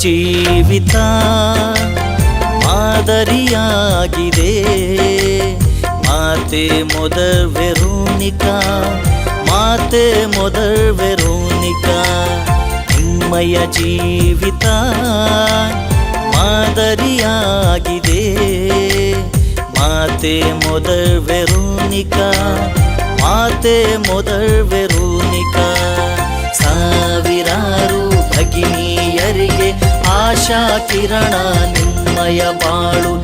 ಜೀವಿತ ಮಾದರಿಯಾಗಿದೆ. ಮಾತೆ ಮೊದರ್ ವೆರೋನಿಕಾ, ಮಾತೆ ಮೊದರ್ ವೆರೋನಿಕಾ, ನಿಮ್ಮಯ ಜೀವಿತ ಮಾದರಿಯಾಗಿದೆ. ಮಾತೆ ಮೊದರ್ ವೆರೋನಿಕಾ, ಮಾತೆ ಮೊದರ್ ವೆರೋನಿಕಾ, ಸಾವಿರಾರು ಭಗಿನಿಯರಿಗೆ ಆಶಾ ಕಿರಣ ನಿಮ್ಮಯ ಬಾಳು.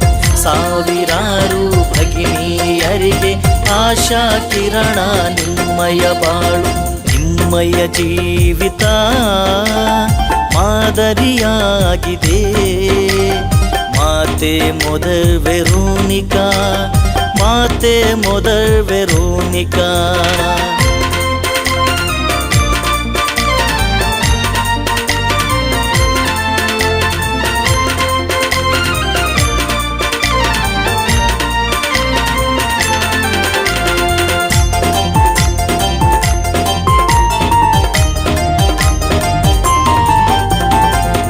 ಸಾವಿರಾರು ಭಗಿನಿಯರಿಗೆ ಆಶಾ ಕಿರಣ ನಿಮ್ಮಯ ಬಾಳು. ನಿಮ್ಮಯ ಜೀವಿತ ಮಾದರಿಯಾಗಿದೆ. ಮಾತೆ ಮೊದರ್ ವೆರೋನಿಕಾ, ಮಾತೆ ಮೊದರ್ ವೆರೋನಿಕಾ.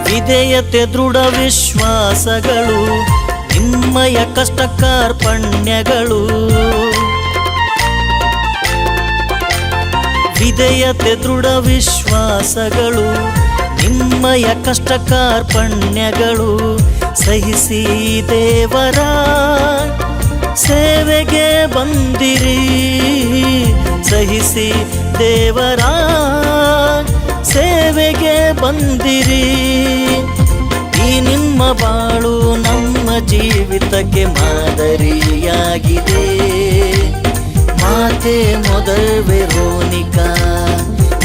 ವಿಧೇಯತೆ ದೃಢ ವಿಶ್ವಾಸಗಳು ನಿಮ್ಮಯ ಕಷ್ಟ ಕಾರ್ಪಣ್ಯಗಳು. ವಿಧೇಯತೆ ದೃಢ ವಿಶ್ವಾಸಗಳು ನಿಮ್ಮಯ ಕಷ್ಟ ಕಾರ್ಪಣ್ಯಗಳು. ಸಹಿಸಿ ದೇವರ ಸೇವೆಗೆ ಬಂದಿರಿ, ಸಹಿಸಿ ದೇವರ ಸೇವೆಗೆ ಬಂದಿರಿ. ಈ ನಿಮ್ಮ ಬಾಳು ನಮ್ಮ ಜೀವಿತಕ್ಕೆ ಮಾದರಿಯಾಗಿದೆ. ಮಾತೆ ಮೊದರ್ ವೆರೋನಿಕಾ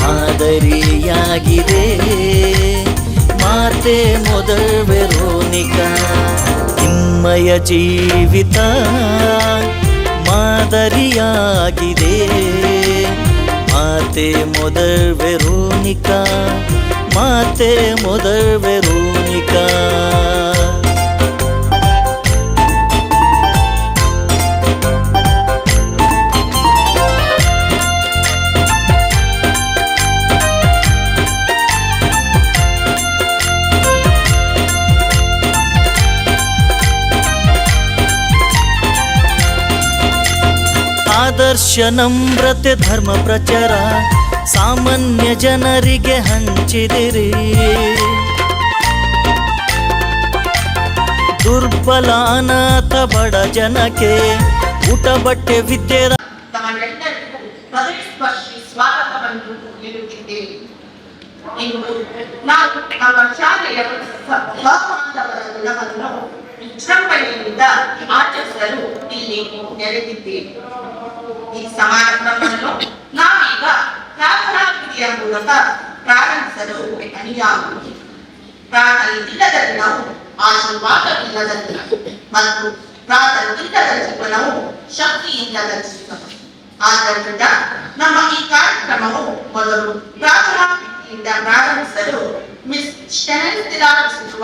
ಮಾದರಿಯಾಗಿದೆ. ಮಾತೆ ಮೊದರ್ ವೆರೋನಿಕಾ, ನಿಮ್ಮಯ ಜೀವಿತ ಮಾದರಿಯಾಗಿದೆ. ಮಾತೆ ಮೊದರ್ ವೆರೋನಿಕಾ, ಮಾತೆ ಮೊದರ್ ವೆರೋನಿಕಾ. ಆದರ್ಶ ನಮ್ರತೆ ಧರ್ಮ ಪ್ರಚಾರ ಸಾಮಾನ್ಯ ಜನರಿಗೆ ಹಂಚಿದಿರಿ. ದುರ್ಬಲ ಅನಾಥ ಬಡ ಜನಕ್ಕೆ ಊಟ ಬಟ್ಟೆ ವಿದ್ಯೆ ಸ್ವಾಗತವನ್ನು ನೀಡುತ್ತಿದ್ದೇವೆ. ನಾವು ನಮ್ಮ ಶಾಲೆಯ ಸಹಬಾಂಧವರ ದಿನವನ್ನು ವಿಜೃಂಭಣೆಯಿಂದ ಆಚರಿಸಲು ಇಲ್ಲಿ ನೆರೆದಿದ್ದೇವೆ. ಈ ಸಮಾರಂಭವನ್ನು ನಾವೀಗ ಪ್ರಾರ್ಥನಾವಿಧಿಯ ಮೂಲಕ ಪ್ರಾರಂಭಿಸಲು ಅಣಿಯಾಗುವುದು. ಪ್ರಾರ್ಥನೆಯಿಲ್ಲದ ದಿನವು ಆಶೀರ್ವಾದವಿಲ್ಲದ ದಿನ ಮತ್ತು ಪ್ರಾರ್ಥನೆಯಿಲ್ಲದ ಜೀವನವು ಶಕ್ತಿಯಿಲ್ಲದ ಜೀವನ. ಆದ್ದರಿಂದ ನಮ್ಮ ಈ ಕಾರ್ಯಕ್ರಮವು ಮೊದಲು ಪ್ರಾರ್ಥನಾವಿಧಿಯಿಂದ ಪ್ರಾರಂಭಿಸಲು ಮಿಸ್ ಶೆನೆಸ್ತಿರಾಗಿಸುವ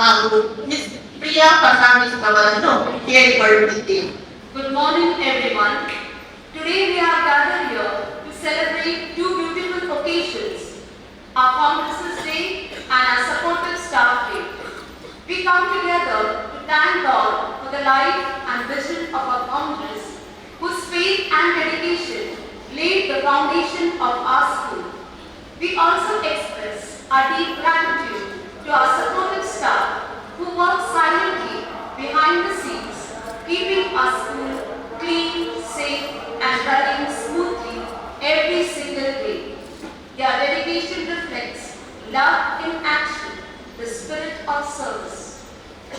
ಹಾಗೂ ಮಿಸ್ ಪ್ರಿಯಾ ಫರ್ನಾಂಡಿಸ್ ಅವರನ್ನು ಕೇಳಿಕೊಳ್ಳುತ್ತಿದ್ದೇವೆ. Good morning everyone. Today we are gathered here to celebrate two beautiful occasions, our Founders' Day and our Supportive Staff Day. We come together to thank God for the life and vision of our founders, whose faith and dedication laid the foundation of our school. We also express our deep gratitude to our supportive staff who work silently behind the scenes, keeping our school clean, safe and running smoothly every single day. Their dedication reflects love in action, the spirit of service.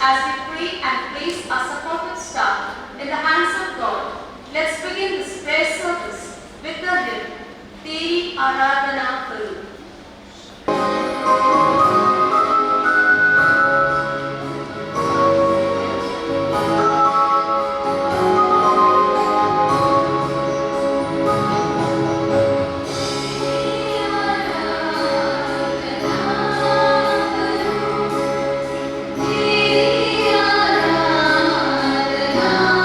As we pray and place our supportive staff in the hands of God, let's begin this prayer service with the hymn, Teri Aradhana Karu. Aradhana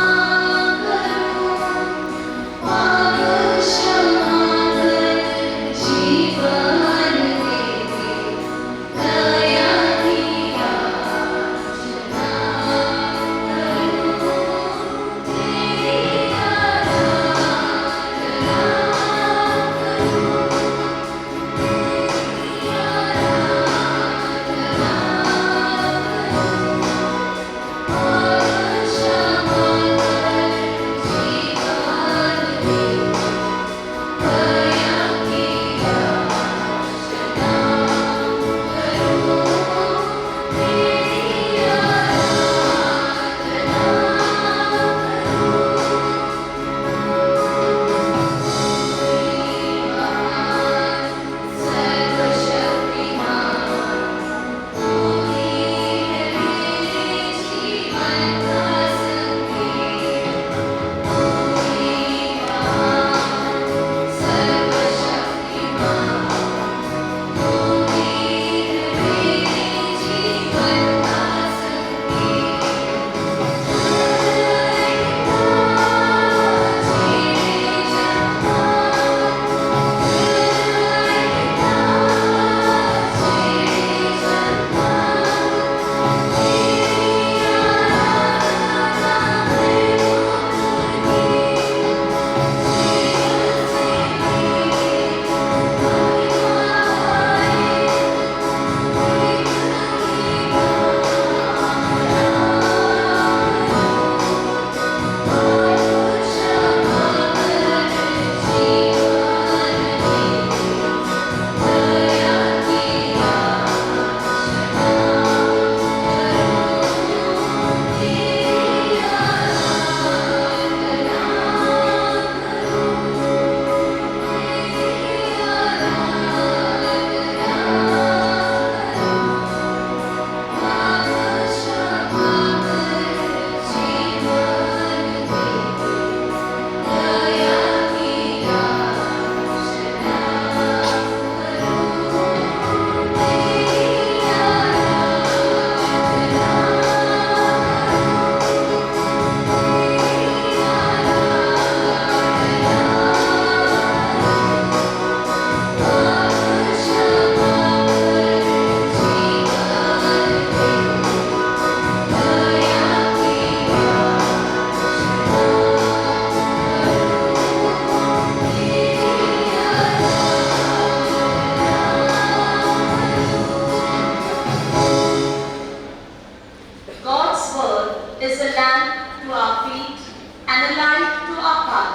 a light to our path.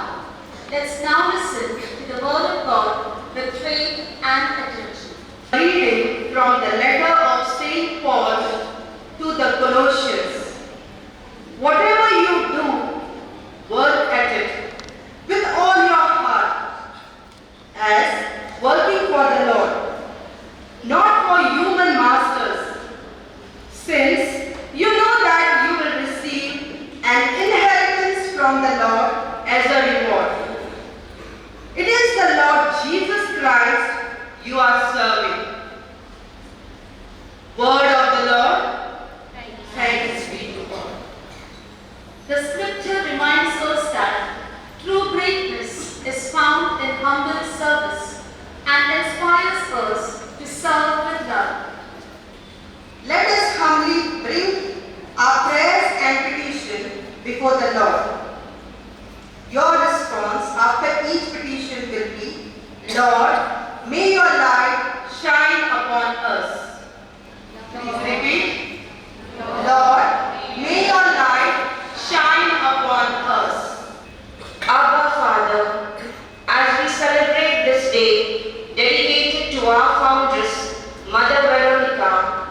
Let's now listen to the word of God with faith and attention. Reading from the letter of Saint Paul to the Colossians. Whatever you do, work at it with all your heart, as working for the Lord, not for human masters, since you know that you will receive an inheritance from the Lord as a reward. It is the Lord Jesus Christ you are serving. Word of the Lord. Thanks be to God. The scripture reminds us that true greatness is found in humble service and inspires us to serve with love. Let us humbly bring our prayers and petition before the Lord. Your response after each petition will be, Lord, may your light shine upon us. Please repeat. Lord, may your light shine upon us. Abba Father, as we celebrate this day dedicated to our foundress, Mother Veronica,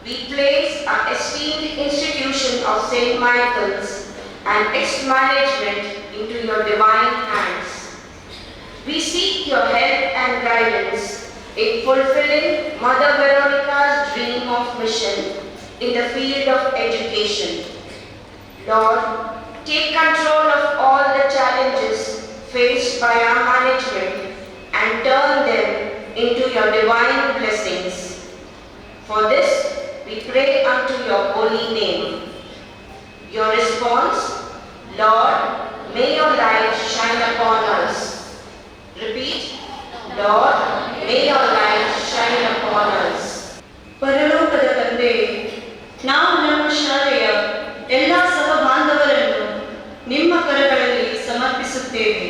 we place our esteemed institution of St. Michael's and its management into your divine hands. We seek your help and guidance in fulfilling Mother Veronica's dream of mission in the field of education. Lord, take control of all the challenges faced by our management and turn them into your divine blessings. For this, we pray unto your holy name. Your response, Lord, may your light shine upon us. Repeat, Lord, may your light shine upon us. ಪರಲೋಕದ ತಂದೆ, ನಾವು ನಮ್ಮ ಶಾಲೆಯ ಎಲ್ಲ ಸಹಬಾಂಧವರನ್ನು ನಿಮ್ಮ ಕರಗಳಲ್ಲಿ ಸಮರ್ಪಿಸುತ್ತೇವೆ.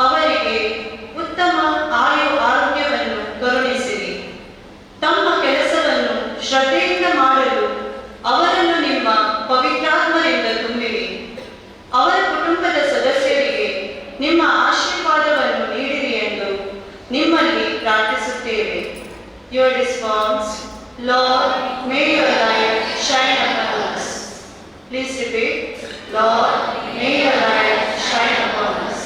ಅವರಿಗೆ ಉತ್ತಮ ಆರೋಗ್ಯವನ್ನು ಕರುಣಿಸಿರಿ. ತಮ್ಮ ಕೆಲಸವನ್ನು ಶ್ರದ್ಧೆಯಿಂದ ಮಾಡಲು ಅವರನ್ನು ನಿಮ್ಮ ಪವಿತ್ರಾತ್ಮರಿಂದ ತುಂಬಿರಿ. ಅವರ ಕುಟುಂಬದ ಸದಸ್ಯರಿಗೆ ನಿಮ್ಮ ಆಶೀರ್ವಾದವನ್ನು ನೀಡಿರಿ ಎಂದು ನಿಮ್ಮಲ್ಲಿ ಪ್ರಾರ್ಥಿಸುತ್ತೇವೆ. Your response, Lord, may your light shine upon us. Please repeat, Lord, may your light shine upon us.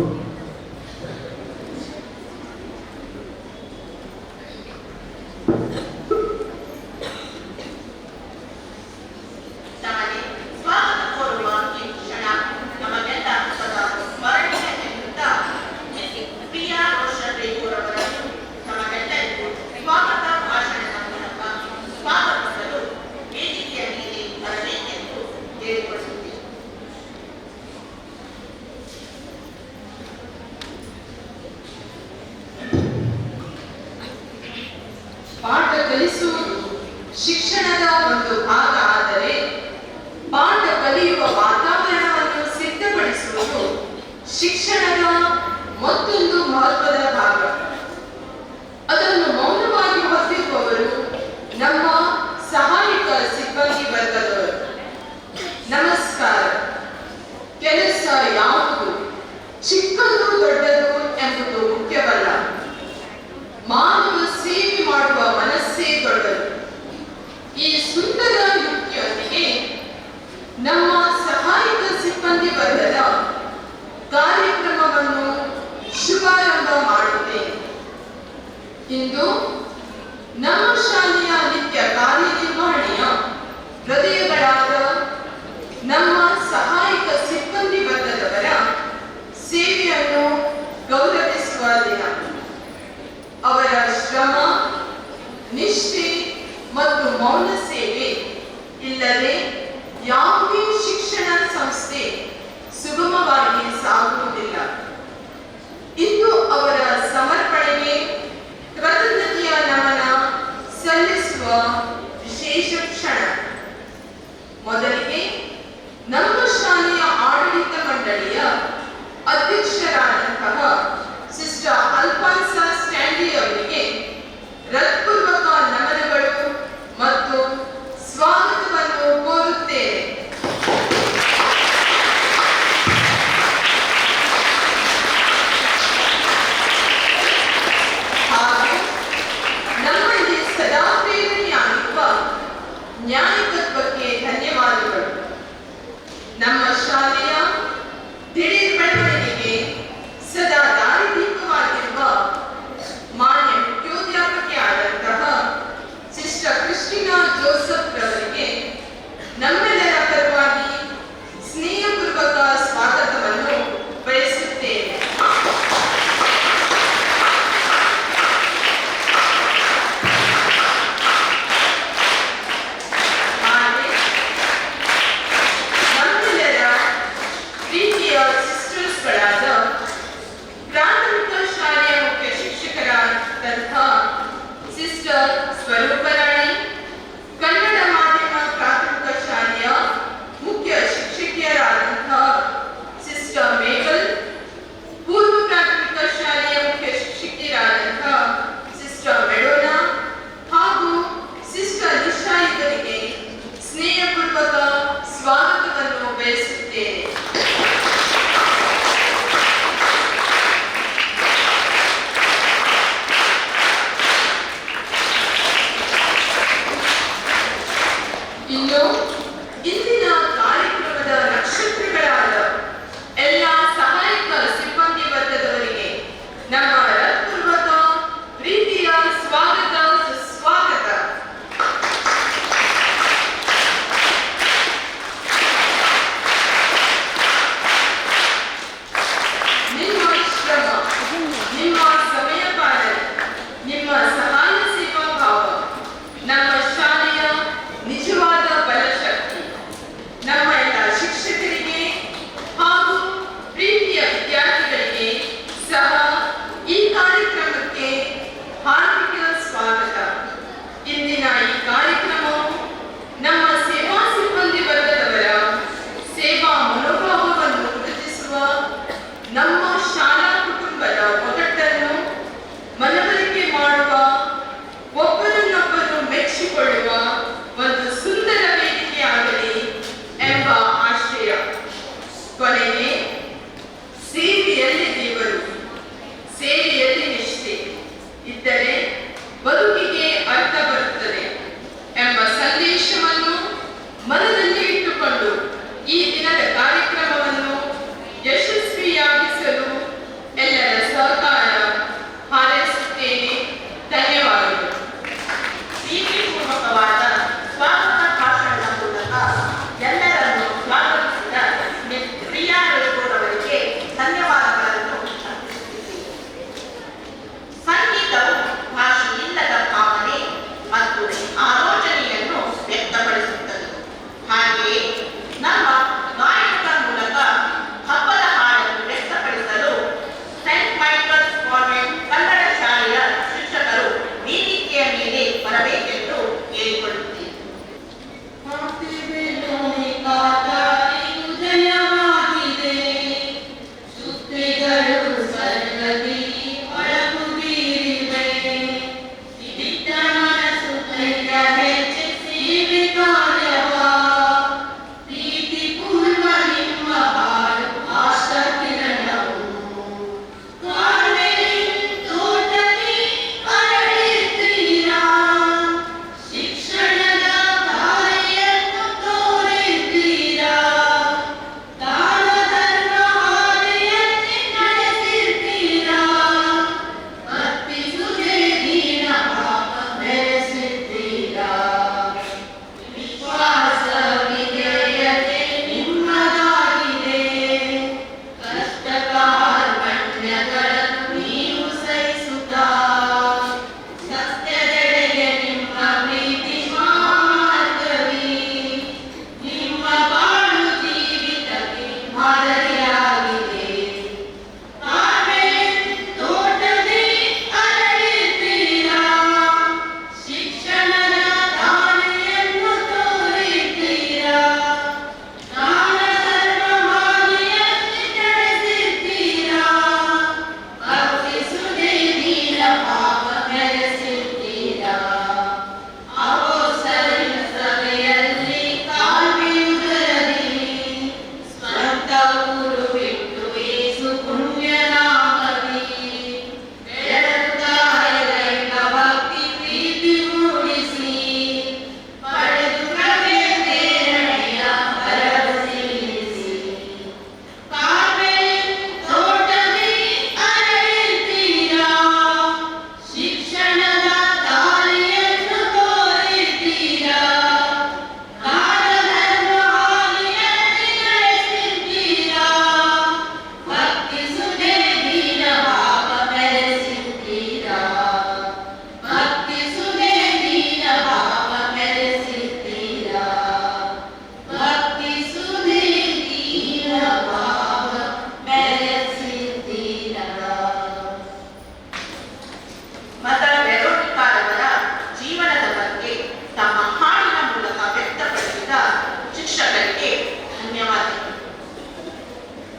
ನಮಗೆ ಸ್ವಾಗತ ಕೋರುವ ಈ ಕ್ಷಣ ನಮಗೆಲ್ಲ ಸದಾ ಸ್ಮರಣೀಯ ಎನ್ನುತ್ತಾ ಪ್ರಿಯ ರೋಷನ್ ರೇಗೂರವರನ್ನು ನಮಗೆಲ್ಲರಿಗೂ ಸ್ವಾಗತ ಭಾಷಣದ ಮೂಲಕ ಸ್ವಾಗತಿಸಲು ವೇದಿಕೆಯ ಮೇಲೆ ಬರಬೇಕೆಂದು ಹೇಳಿಕೊಳ್ಳುತ್ತೇನೆ. ಪಾಠ ಕಲಿಸುವುದು ಶಿಕ್ಷಣದ ಒಂದು ಭಾಗ ಆದರೆ ಪಾಠ ಕಲಿಯುವ ವಾತಾವರಣವನ್ನು ಸಿದ್ಧಪಡಿಸುವುದು ಶಿಕ್ಷಣದ ಮತ್ತೊಂದು ಮಹತ್ವದ ಭಾಗ. ಅದನ್ನು ಮೌನವಾಗಿ ಹೊತ್ತಿರುವವರು ನಮ್ಮ ಸಹಾಯಕ ಸಿಬ್ಬಂದಿ ವರ್ಗದವರು. ನಮಸ್ಕಾರ. ಕೆಲಸ ಯಾವುದು ಚಿಕ್ಕದು ದೊಡ್ಡದು ಎಂಬುದು ಮುಖ್ಯವಲ್ಲ. ಮಾನವ ಸೇವೆ ಮಾಡುವ ಮನಸ್ಸೇ ದೊಡ್ಡದು. ಈ ಸುಂದರ ಯುಕ್ತಿಯೊಂದಿಗೆ ನಮ್ಮ ಸಹಾಯಕ ಸಿಬ್ಬಂದಿ ವರ್ಗದ ಕಾರ್ಯಕ್ರಮವನ್ನು ಶುಭಾರಂಭ ಮಾಡುತ್ತೇನೆ. ಇಂದು ನಮ್ಮ ಶಾಲೆಯ ನಿತ್ಯ ಕಾರ್ಯನಿರ್ವಹಣೆಯ ಹೃದಯಗಳಾದ ನಮ್ಮ ಸಹಾಯಕ ಸಿಬ್ಬಂದಿ ವರ್ಗದವರ ಸೇವೆಯನ್ನು ಗೌರವಿಸುವ ದಿನ. ಅವರ ಶ್ರಮ, ನಿಷ್ಠೆ ಮತ್ತು ಮೌನ ಸೇವೆ ಇಲ್ಲದೆ ಯಾವುದೇ ಶಿಕ್ಷಣ ಸಂಸ್ಥೆ ಸುಗಮವಾಗಿ ಸಾಗುವುದಿಲ್ಲ. ಇಂದು ಅವರ ಸಮರ್ಪಣೆಗೆ ಕೃತಜ್ಞತೆಯ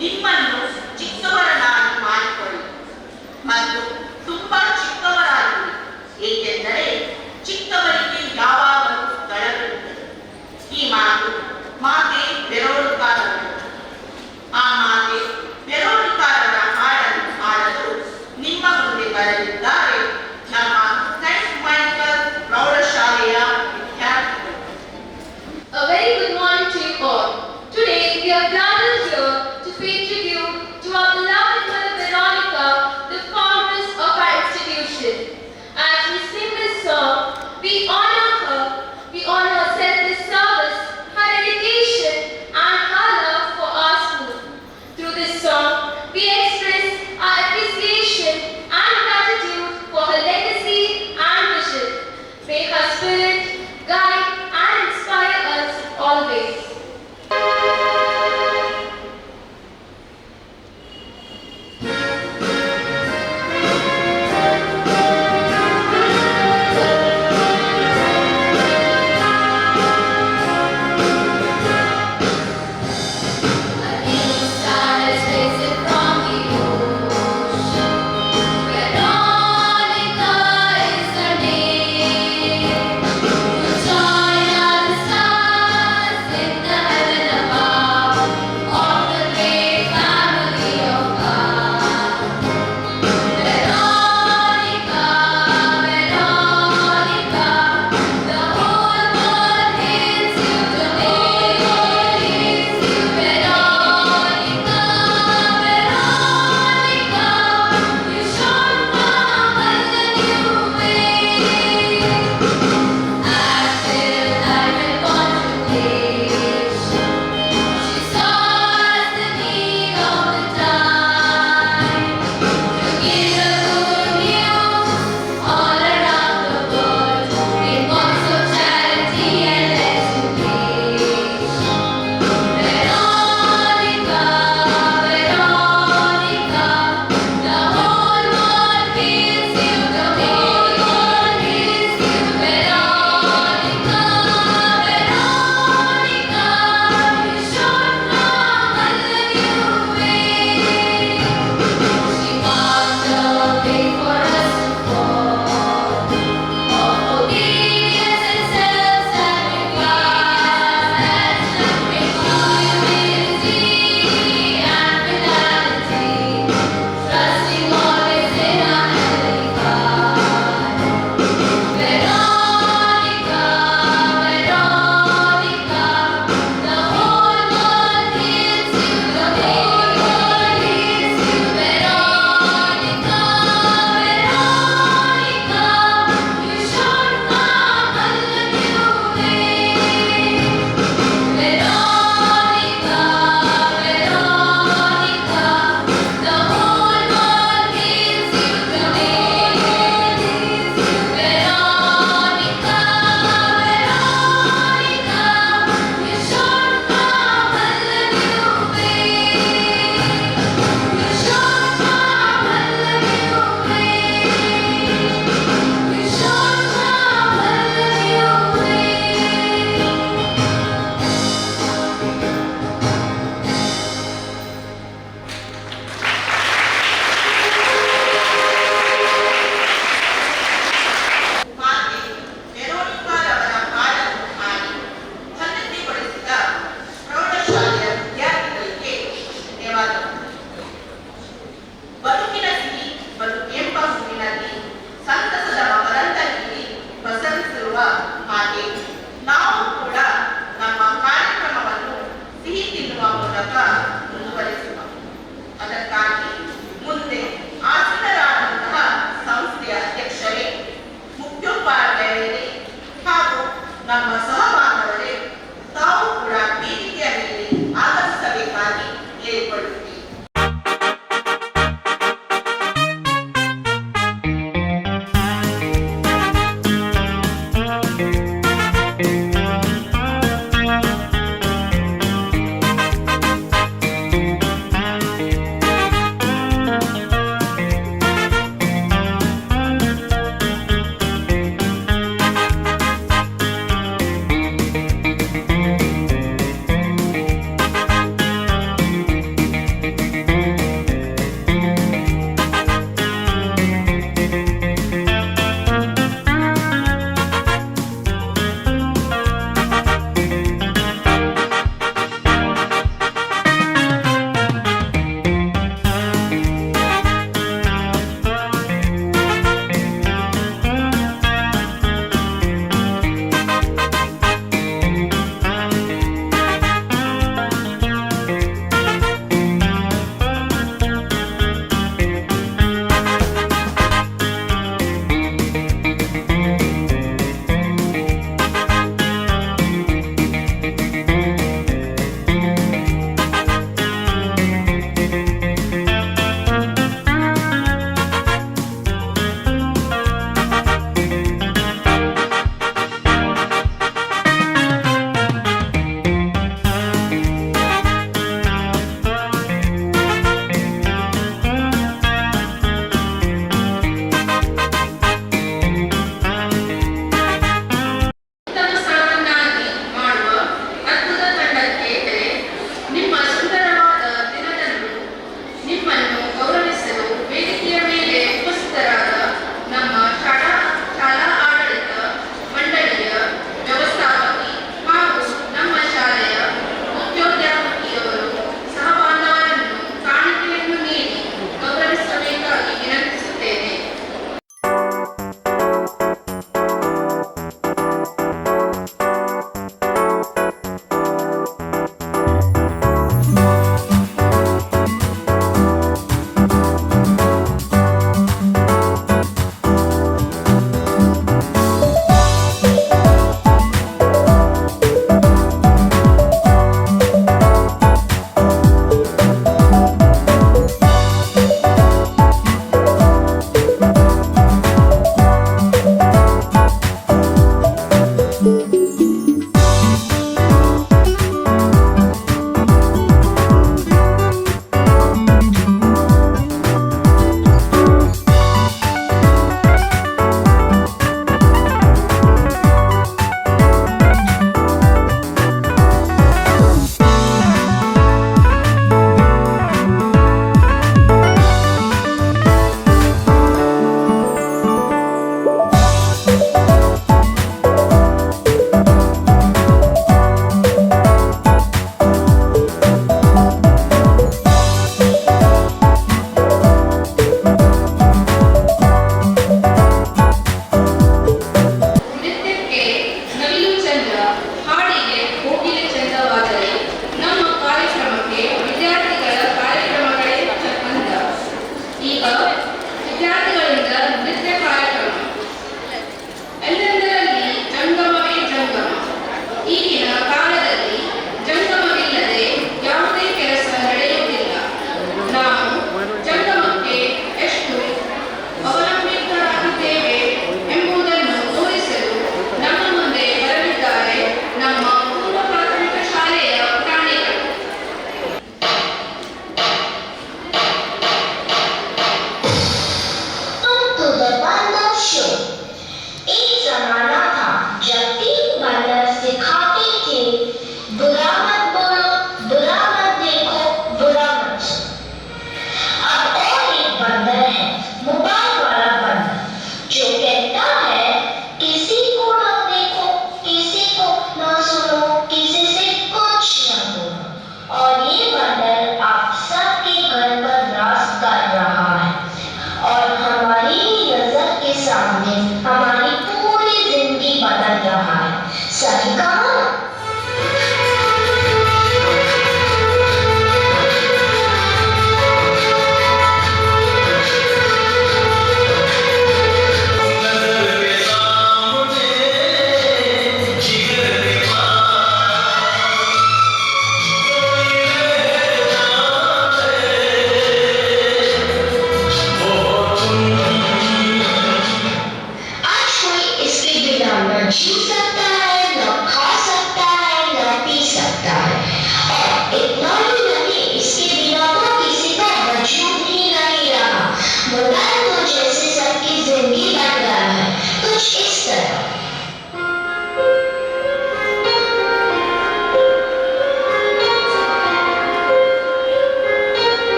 ನಿಮ್ಮನ್ನು ಚಿಕ್ಕವರನ್ನಾಗಿ ಮಾಡಿಕೊಳ್ಳಿ ಮತ್ತು ತುಂಬಾ ಚಿಕ್ಕವರಾಗಿರಿ, ಏಕೆಂದರೆ ಚಿಕ್ಕವರಿಗೆ ಯಾವಾಗಲೂ ಸ್ಥಳವಿರುತ್ತದೆ. ಈ ಮಾತೆ ವೆರೋನಿಕಾರವರು. ಆ ಮಾತೆ ವೆರೋನಿಕಾರರ ಹಾಡನ್ನು ಹಾಡಲು ನಿಮ್ಮ ಮುಂದೆ ಬರಲಿದ್ದಾರೆ ನಮ್ಮ ಸೈಂಟ್ ಮೈಕಲ್ ಪ್ರೌಢಶಾಲೆಯ ವಿದ್ಯಾರ್ಥಿಗಳು. A very good morning to you all. Today we are gathered here to pay tribute to our beloved Mother Veronica, the foundress of our institution. As we sing this song, we honor her. We honor her selfless service, her dedication, and her love for our school. Through this song, we express our appreciation and gratitude for her legacy and vision. May her spirit guide and inspire us always.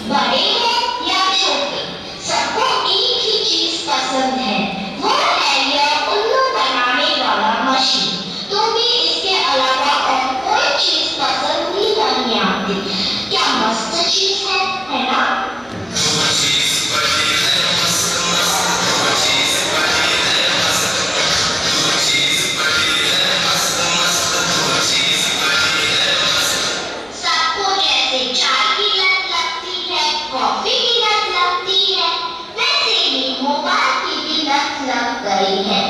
बड़े हैं या छोटे, सबको एक ही चीज पसंद है, वो है यह उल्लू बनाने वाला मशीन। तो भी इसके अलावा और कोई चीज पसंद ही नहीं आती। क्या मस्त चीज है ना? सबको जैसे चाय की लत लगती है, कॉफी की लत लगती है, वैसे ही मोबाइल की भी लत लग गई है।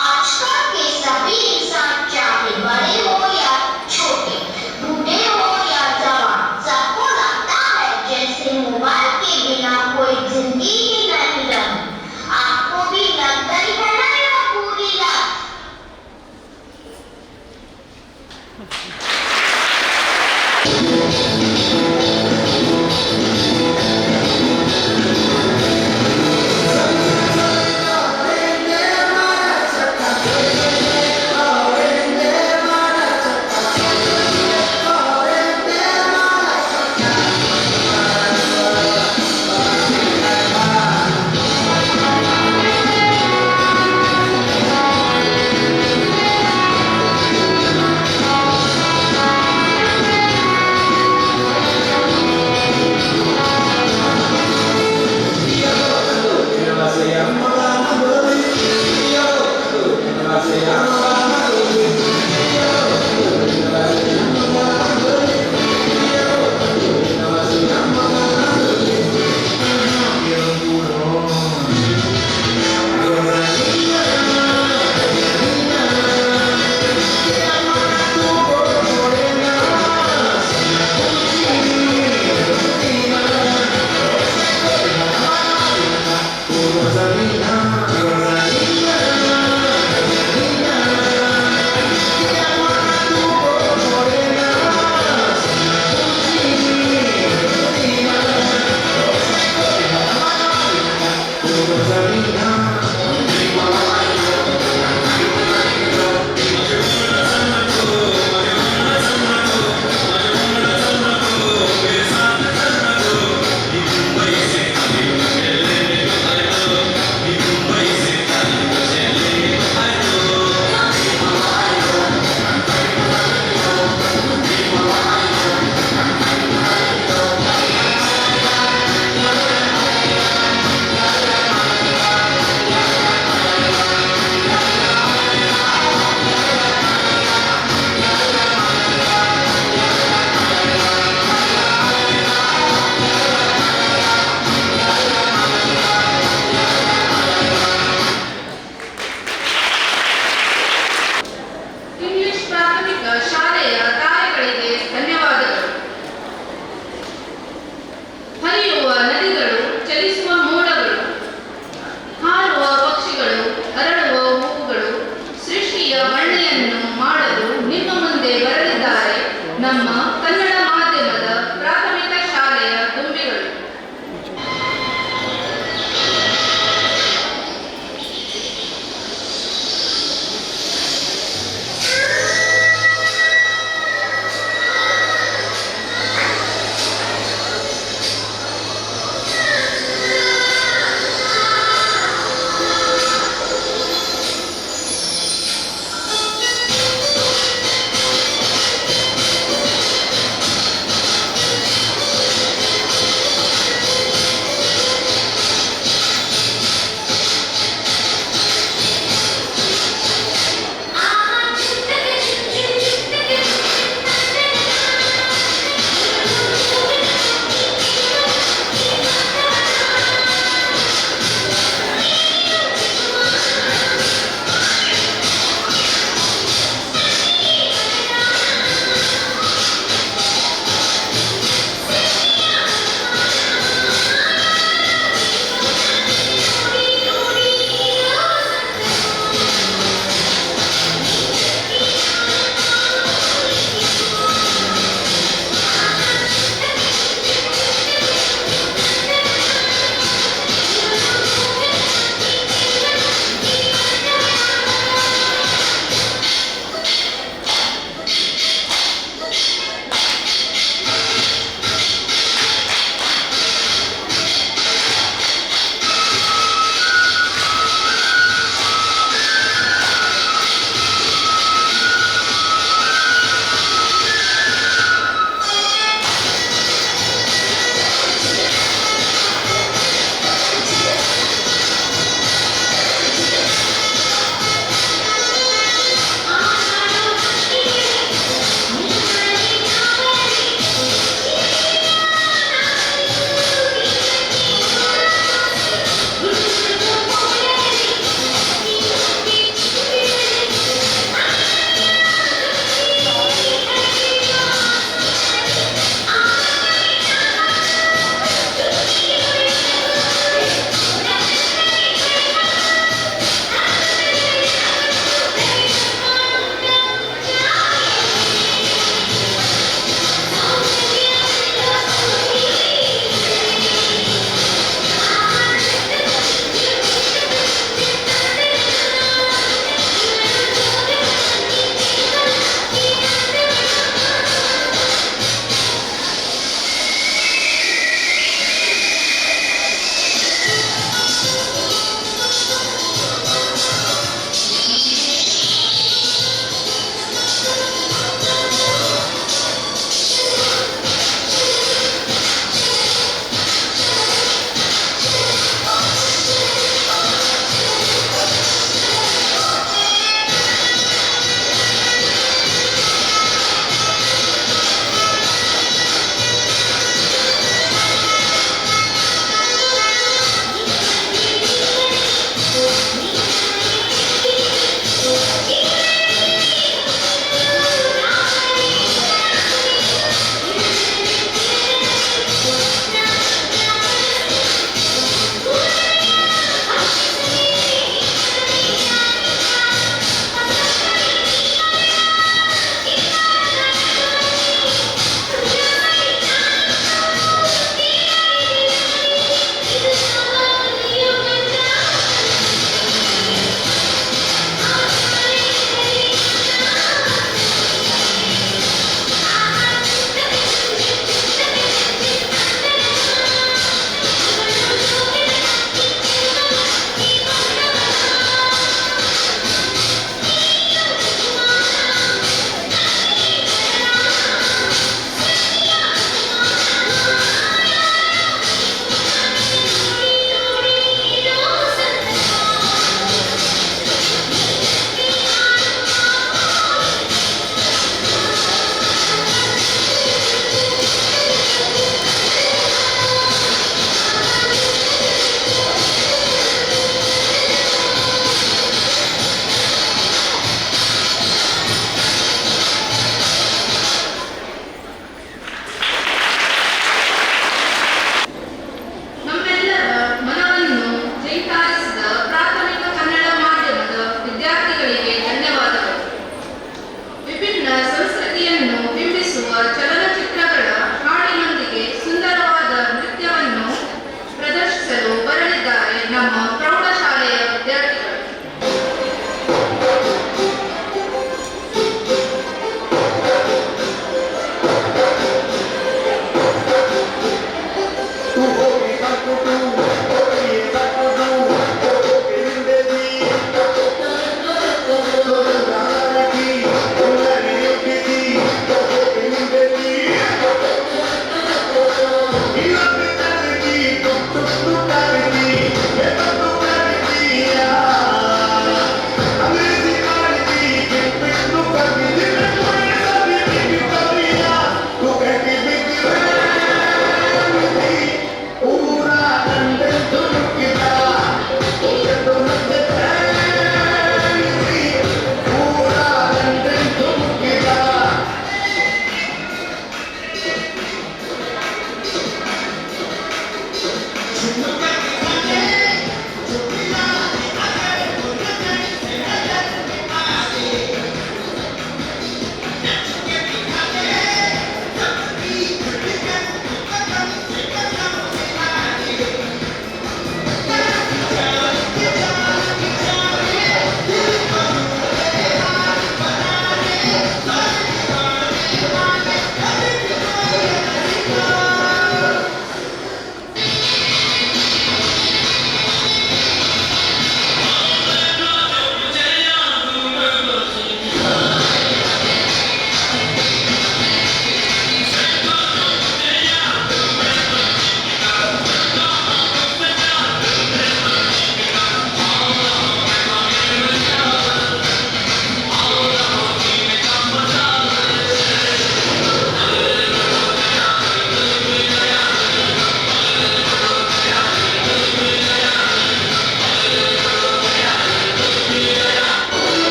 आजकल के सभी इंसान, चाहे बड़े हो या छोटे, बूढ़े हो या जवान, सबको लगता है जैसे मोबाइल के बिना कोई जिंदगी ही नहीं रही। आपको भी लग गई है ना यह पूरी लत?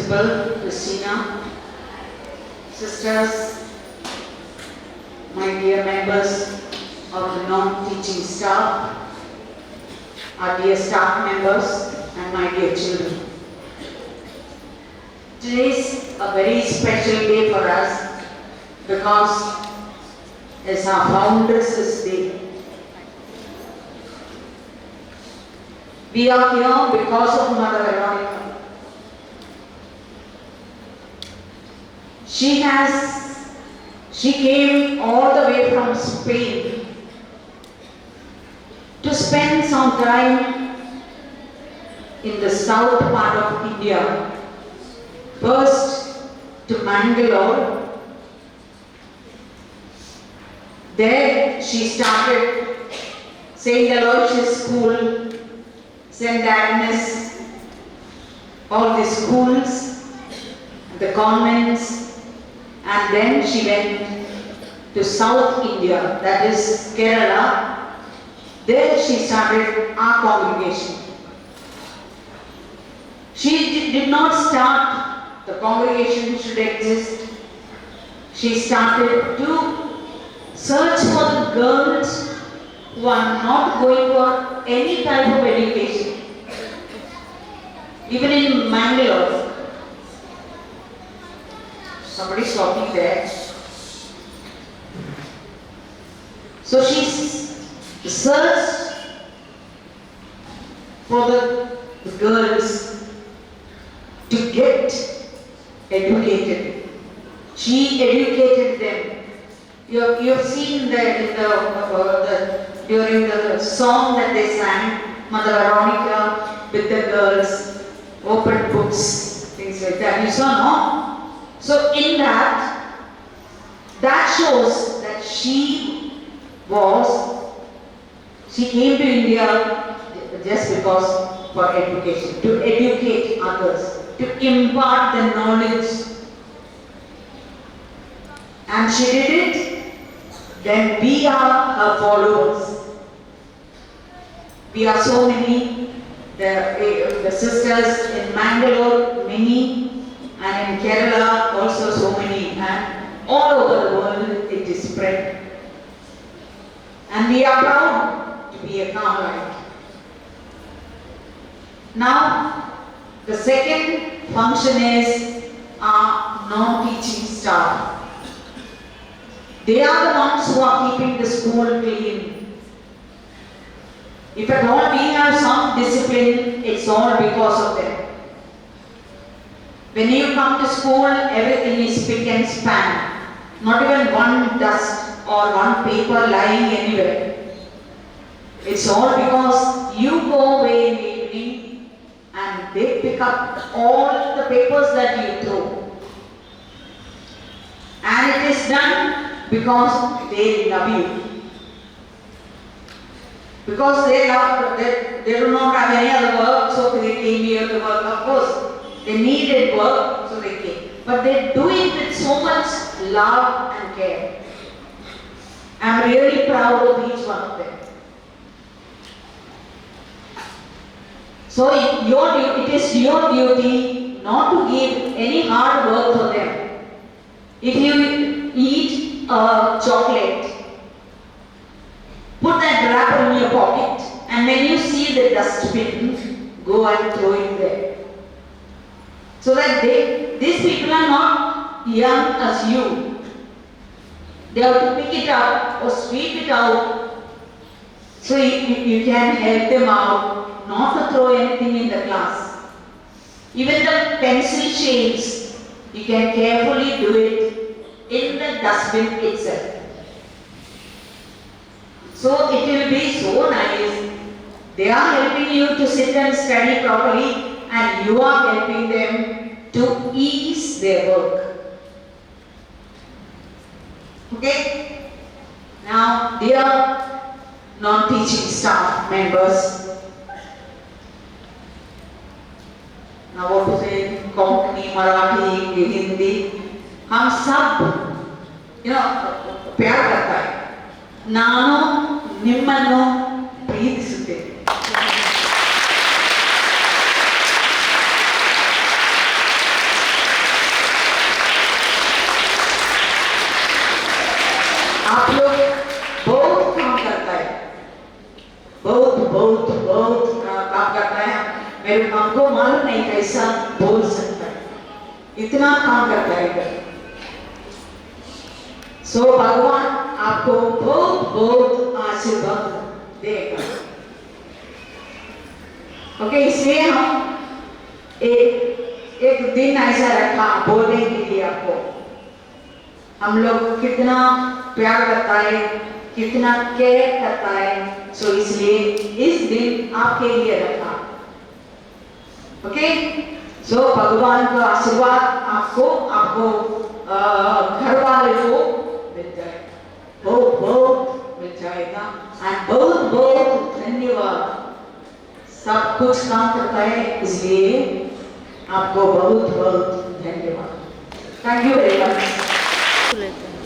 Principal Christina, sisters, my dear members of the non-teaching staff, our dear staff members, and my dear children. Today is a very special day for us because it's our Founders' Day. We are here because of Mother Veronica. She came all the way from Spain to spend some time in the south part of India. First to Mangalore. There she started St. Aloysius School, St. Agnes, all the schools, the convents, and then she went to South India, that is Kerala. There she started our congregation. She did not start the congregation should exist. She started to search for the girls who are not going for any type of education. Even in Mangalore, somebody's talking there. So she searched for the girls to get educated. She educated them. You have seen that during the song that they sang, Mother Veronica with the girls, open books, things like that. You saw, no? So in that shows that she came to India just because for education, to educate others, to impart the knowledge. And she did it, then we are her followers. We are so many, the sisters in Mangalore, many, and in Kerala also so many, and all over the world it is spread. And we are proud to be a Carmelite. Now, the second function is our non-teaching staff. They are the ones who are keeping the school clean. If at all we have some discipline, it's all because of them. When you come to school, everything is spick and span. Not even one dust or one paper lying anywhere. It's all because you go away in the evening and they pick up all the papers that you throw. And it is done because they love you. Because they do not have any other work, so they came here to work. Of course, they needed work, so they came. But they do it with so much love and care. I'm really proud of each one of them. So it is your duty not to give any hard work for them. If you eat a chocolate, put that wrapper in your pocket, and when you see the dustbin, go and throw it there. So that these people are not young as you. They have to pick it up or sweep it out, so you can help them out, not to throw anything in the class. Even the pencil shapes, you can carefully do it in the dustbin itself. So it will be so nice. They are helping you to sit and study properly, and you are helping them to ease their work. Okay? Now, dear non-teaching staff members, now what to say, Konkani, Marathi, Hindi, हम सब प्यार करता है. ನಾನು ನಿಮ್ಮನ್ನು ಪ್ರೀತಿಸುತ್ತೇನೆ. आप लोग बहुत काम करता है, बहुत बहुत बहुत काम करता है। मेरे हमको मालूम नहीं कैसा बोल सकता है, इतना काम करता है। सो भगवान आपको बहुत बहुत आशीर्वाद देगा। ओके, इसलिए हम एक दिन ऐसा रखा बोलने के लिए आपको, हम लोग कितना प्यार करता है, कितना केयर करता है। सो इसलिए इस दिन आपके लिए रखा। ओके, सो भगवान का आशीर्वाद आपको आपको घर वाले को मिल जाएगा, बहुत बहुत मिल जाएगा। एंड बहुत बहुत धन्यवाद, सब कुछ काम करता है, इसलिए आपको बहुत बहुत धन्यवाद। Thank you very much.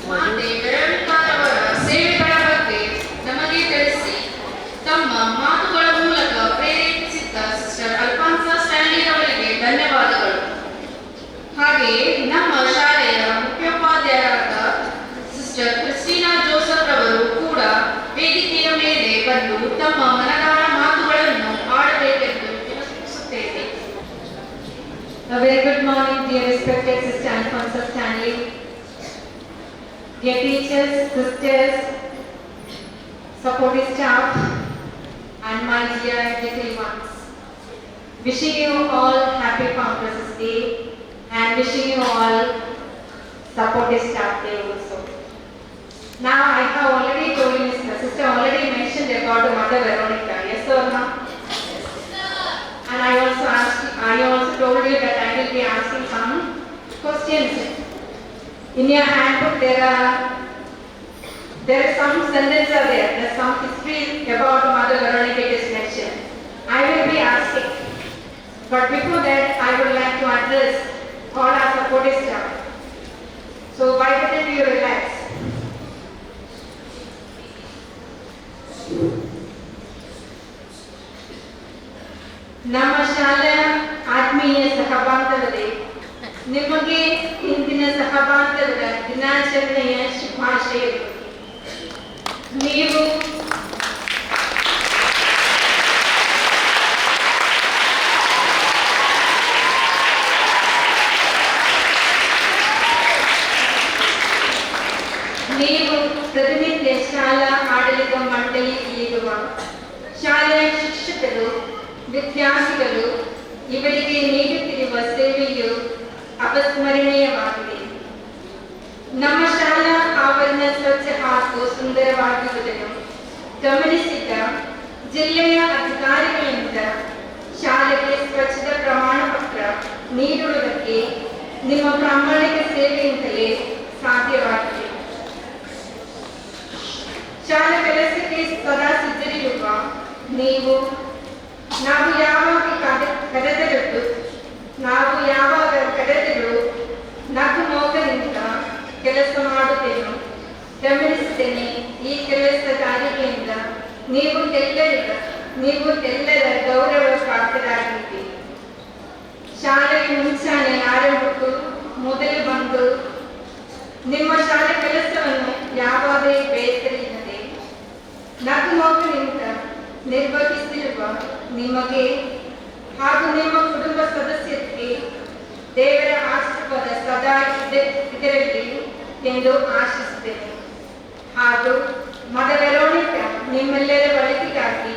ಮಾತೆ ಬೆರಳುಕಾರವರ ಸೇವೆಗಳ ಬಗ್ಗೆ ನಮಗೆ ತಿಳಿಸಿ ತಮ್ಮ ಮಾತುಗಳ ಮೂಲಕ ಪ್ರೇರೇಪಿಸಿದ್ದ ಸಿಸ್ಟರ್ ಅಲ್ಫಾನ್ಸಾ ಸ್ಟ್ಯಾನ್ಲಿ ಅವರಿಗೆ ಧನ್ಯವಾದಗಳು. ಹಾಗೆಯೇ ನಮ್ಮ ಶಾಲೆಯ ಮುಖ್ಯೋಪಾಧ್ಯಾಯರಾದ ಸಿಸ್ಟರ್ ಕ್ರಿಸ್ಟಿನಾ ಜೋಸಫ್ ರವರು ಕೂಡ ವೇದಿಕೆಯ ಮೇಲೆ ಬಂದು ತಮ್ಮ ಮನದಾಳ ಮಾತುಗಳನ್ನು ಆಡಬೇಕೆಂದು ವಿನಂತಿಸುತ್ತೇನೆ. A very good morning, dear respected Sister Alphonsa Stanley, dear teachers, sisters, supporting staff, and my dear little ones. Wishing you all happy Congress Day and wishing you all supportive staff day also. Now I have already told you, Mr. Sister already mentioned about Mother Veronica. Yes or no? And I also told you that I will be asking some questions. In your handbook there is some sentences are there. There's some history about Mother Veronica is mentioned. I will be asking. But before that, I would like to address all our supportive staff. So why don't you relax? ನಮ್ಮ ಶಾಲೆಯ ಆತ್ಮೀಯ ಸಹಬಾಂಧವರೇ, ನಿಮಗೆ ಇಂದಿನ ಸಹಬಾಂಧವರ ದಿನಾಚರಣೆಯ ಶುಭಾಶಯಗಳು. ನೀವು ಪ್ರತಿನಿತ್ಯ ಶಾಲಾ ಆಡಳಿತ ಮಂಡಳಿಯಲ್ಲಿರುವ ಶಾಲೆಯ ಶಿಕ್ಷಕರು, ವಿದ್ಯಾರ್ಥಿಗಳು ಇವರಿಗೆ ನೀಡುತ್ತಿರುವ ಸೇವೆಯು ಅವಿಸ್ಮರಣೀಯವಾಗಿದೆ. ನಮ್ಮ ಶಾಲಾ ಆವರಣ ಸ್ವಚ್ಛ ಹಾಗೂ ಸುಂದರವಾಗಿರುವುದನ್ನು ಗಮನಿಸಿದ ಜಿಲ್ಲೆಯ ಅಧಿಕಾರಿಗಳಿಂದ ಶಾಲೆಗೆ ಸ್ವಚ್ಛತಾ ಪ್ರಮಾಣ ಪತ್ರ ನೀಡುವುದಕ್ಕೆ ನಿಮ್ಮ ಪ್ರಾಮಾಣಿಕ ಸೇವೆಯಿಂದಲೇ ಸಾಧ್ಯವಾಗಿದೆ. ಶಾಲೆ ಕೆಲಸಕ್ಕೆ ಸದಾ ಸಿದ್ಧರಿರುವ ನೀವು ನಾವು ಯಾವಾಗ ಕರೆದರೂ ನಗು ಮೋಗದಿಂದ ಕೆಲಸ ಮಾಡುತ್ತೇನೆ ಗಮನಿಸುತ್ತೇನೆ. ಈ ಕೆಲಸ ಕಾರ್ಯಗಳಿಂದ ನೀವು ಎಲ್ಲರ ಗೌರವ ಪ್ರಾಪ್ತರಾಗಿದ್ದೀರಿ. ಶಾಲೆಯ ಮುಂಚಾನೆ ಆರಂಭಕ್ಕೂ ಮೊದಲು ಬಂದು ನಿಮ್ಮ ಶಾಲೆ ಕೆಲಸವನ್ನು ಯಾವುದೇ ಬೇಸರಿಲ್ಲದೆ ನಗುಮೋಗದಿಂದ ನಿರ್ವಹಿಸಿರುವ ನಿಮಗೆ ಹಾಗೂ ನಿಮ್ಮ ಕುಟುಂಬ ಸದಸ್ಯರಿಗೆ ದೇವರ ಆಶೀರ್ವಾದ ಸದಾ ಇದರಲ್ಲಿ ಎಂದು ಆಶಿಸುತ್ತೇನೆ. ಹಾಗೂ ಮದರ್ ವೆರೋನಿಕಾ ನಿಮ್ಮೆಲ್ಲರ ಒಳಿತಿಗಾಗಿ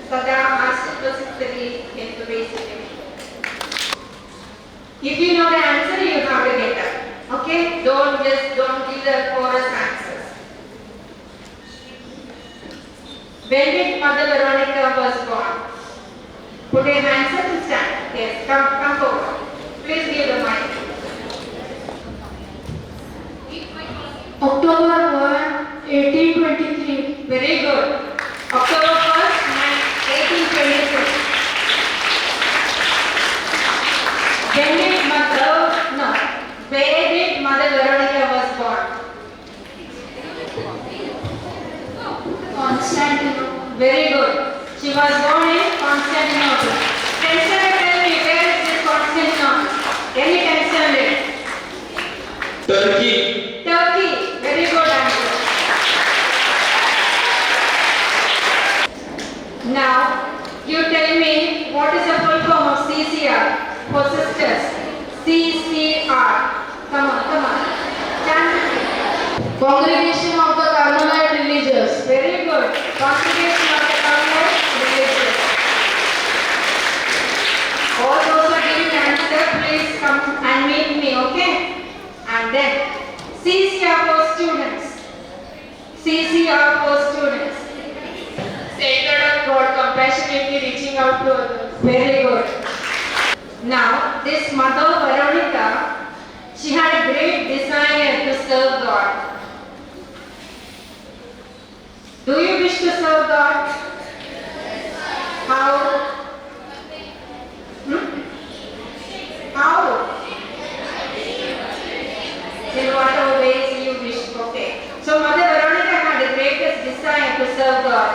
ಸದಾ ಆಶೀರ್ವದಿಸುತ್ತದೆ ಎಂದು ಬಯಸುತ್ತೇನೆ. If you know the answer, you have to get up. Okay? Don't give the chorus answers. When did Mother Veronica was born? Put your hands up and stand. Yes, come forward. Please give the mic. October 1, 1823. Very good. October 1st, 1823. Where did Mother Veronica was born? Constantinople. Very good. She was born in Constantinople. Can someone tell me where is this Constantinople? Any can someone? Turkey. Turkey. Very good answer. Congregation of the Carmelite Religious. Very good. Congregation of the Carmelite Religious. All those who are giving answer, please come and meet me, okay? And then, CCR for students. CCR for students. Centered on God, compassionately reaching out to others. Very good. Now, this mother Veronica, she had a great desire to serve God. Do you wish to serve God? How? How? In whatever ways you wish. Okay. So Mother Veronica had the greatest desire to serve God.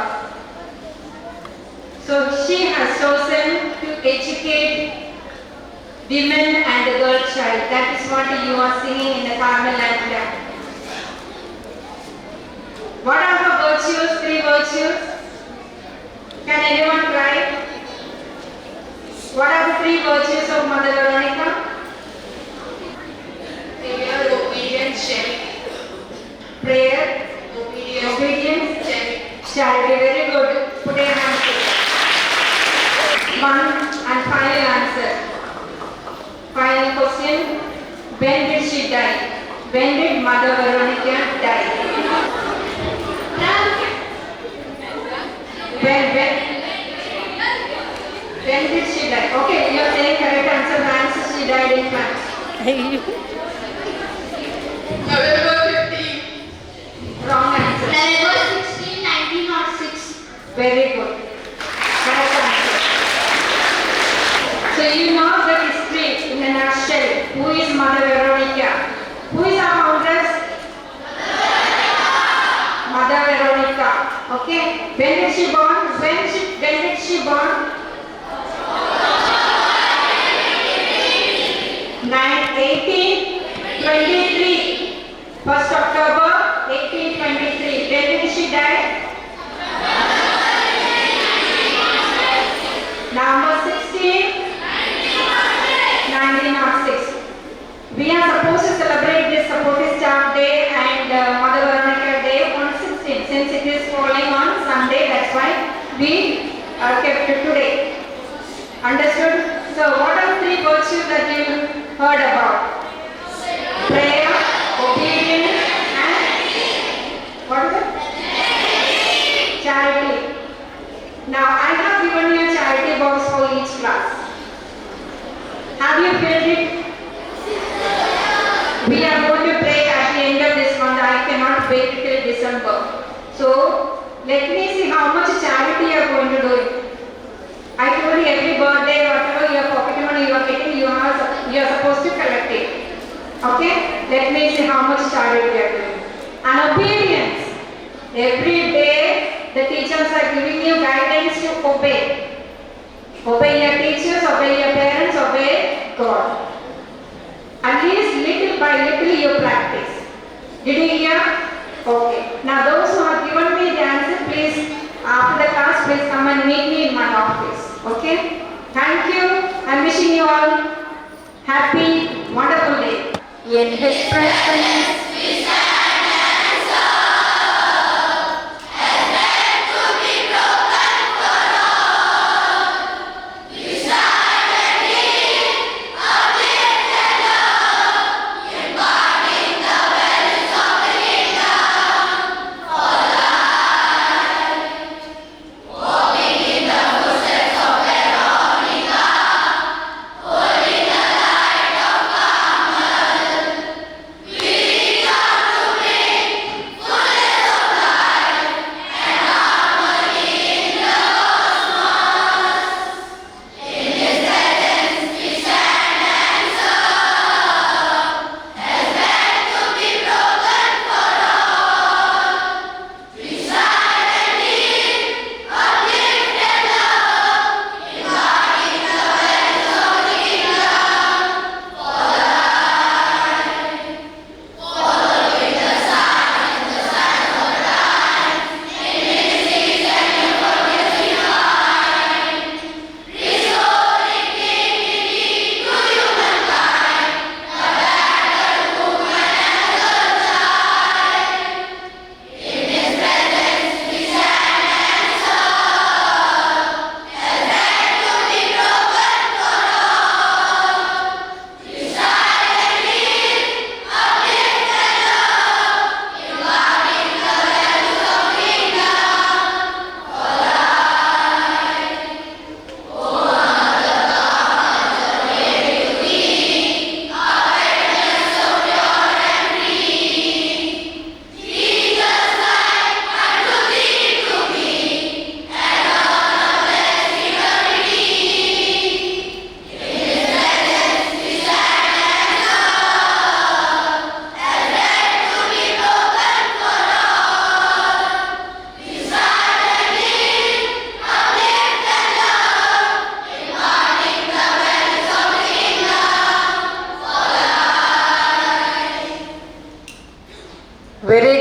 So she has chosen to educate women and the girl child. That is what you are singing in the Carmelite camp. What are her virtues? 3 virtues. Can anyone try? What are the 3 virtues of Mother Veronica? Prayer, obedience, charity. Prayer, Obedience, obedience, charity. charity. Very good. Put your hands together. One and final answer. Final question. When did she die? When did Mother Veronica die? When did she die? Okay, you are saying correct answer. The answer, she died in France. November 15. Wrong answer. November 16, 1906. Very good. Correct answer. So you know the history in a nutshell. Who is Mother Veronica? Who is our foundress? Mother Veronica. Okay. When did she born? When did she born? 1823. 1st October 1823. When did she die? Number 16. 1906. We are supposed to celebrate this Supportive Staff Day and Mother Veronica Day on 16. Since it is falling on Sunday, that's why we kept it today. Understood? So what are the 3 virtues that you heard about? Prayer, obedience, and what is it? Charity. Now I have given you a charity box for each class. Have you filled it? We are going to pray at the end of this month. I cannot wait till December. So let me see how much charity you are going to do. I told you every birthday, whatever your pocket money you are getting, you are supposed to collect it. Okay? Let me see how much charity you are doing. And obedience. Every day the teachers are giving you guidance to obey. Obey your teachers, obey your parents, obey God. At least little by little you practice. Did you hear? Okay. Now those who have given me the answer, please, after the class, please come and meet me in my office. Okay? Thank you. I'm wishing you all happy, wonderful day. In His presence. We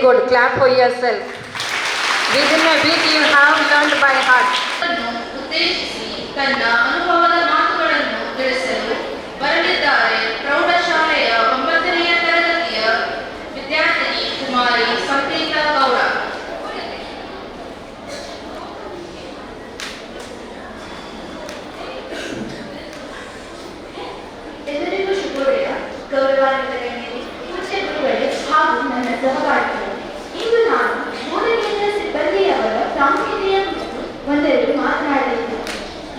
good. Clap for yourself. Within a week you have learned by heart. ಉದ್ದೇಶಿಸಿ ತನ್ನ ಅನುಭವದ ಮಾತುಗಳನ್ನು ತಿಳಿಸಲು ಬರಲಿದ್ದಾರೆ ಪ್ರೌಢಶಾಲೆಯ 9ನೇ ತರಗತಿಯ ವಿದ್ಯಾರ್ಥಿನಿ ಕುಮಾರಿ ಸಂಪ್ರೀತ ಗೌಡ. ಎಲ್ಲರಿಗೂ ಶುಭೋದಯ. ಗೌರವಾನ್ವಿತ ಗಣ್ಯರೇ, ಪೂಜ್ಯ ಗುರುಗಳೇ ಹಾಗೂ ನನ್ನ ಸಹಪಾಠಿಗಳು, ಇಂದು ನಾನು ಮೂಲಕೇಂದ್ರ ಸಿಬ್ಬಂದಿಯವರ ಪ್ರಾಮುಖ್ಯತೆಯ ಕುರಿತು ಒಂದೆರಡು ಮಾತನಾಡಲಿದ್ದೇನೆ.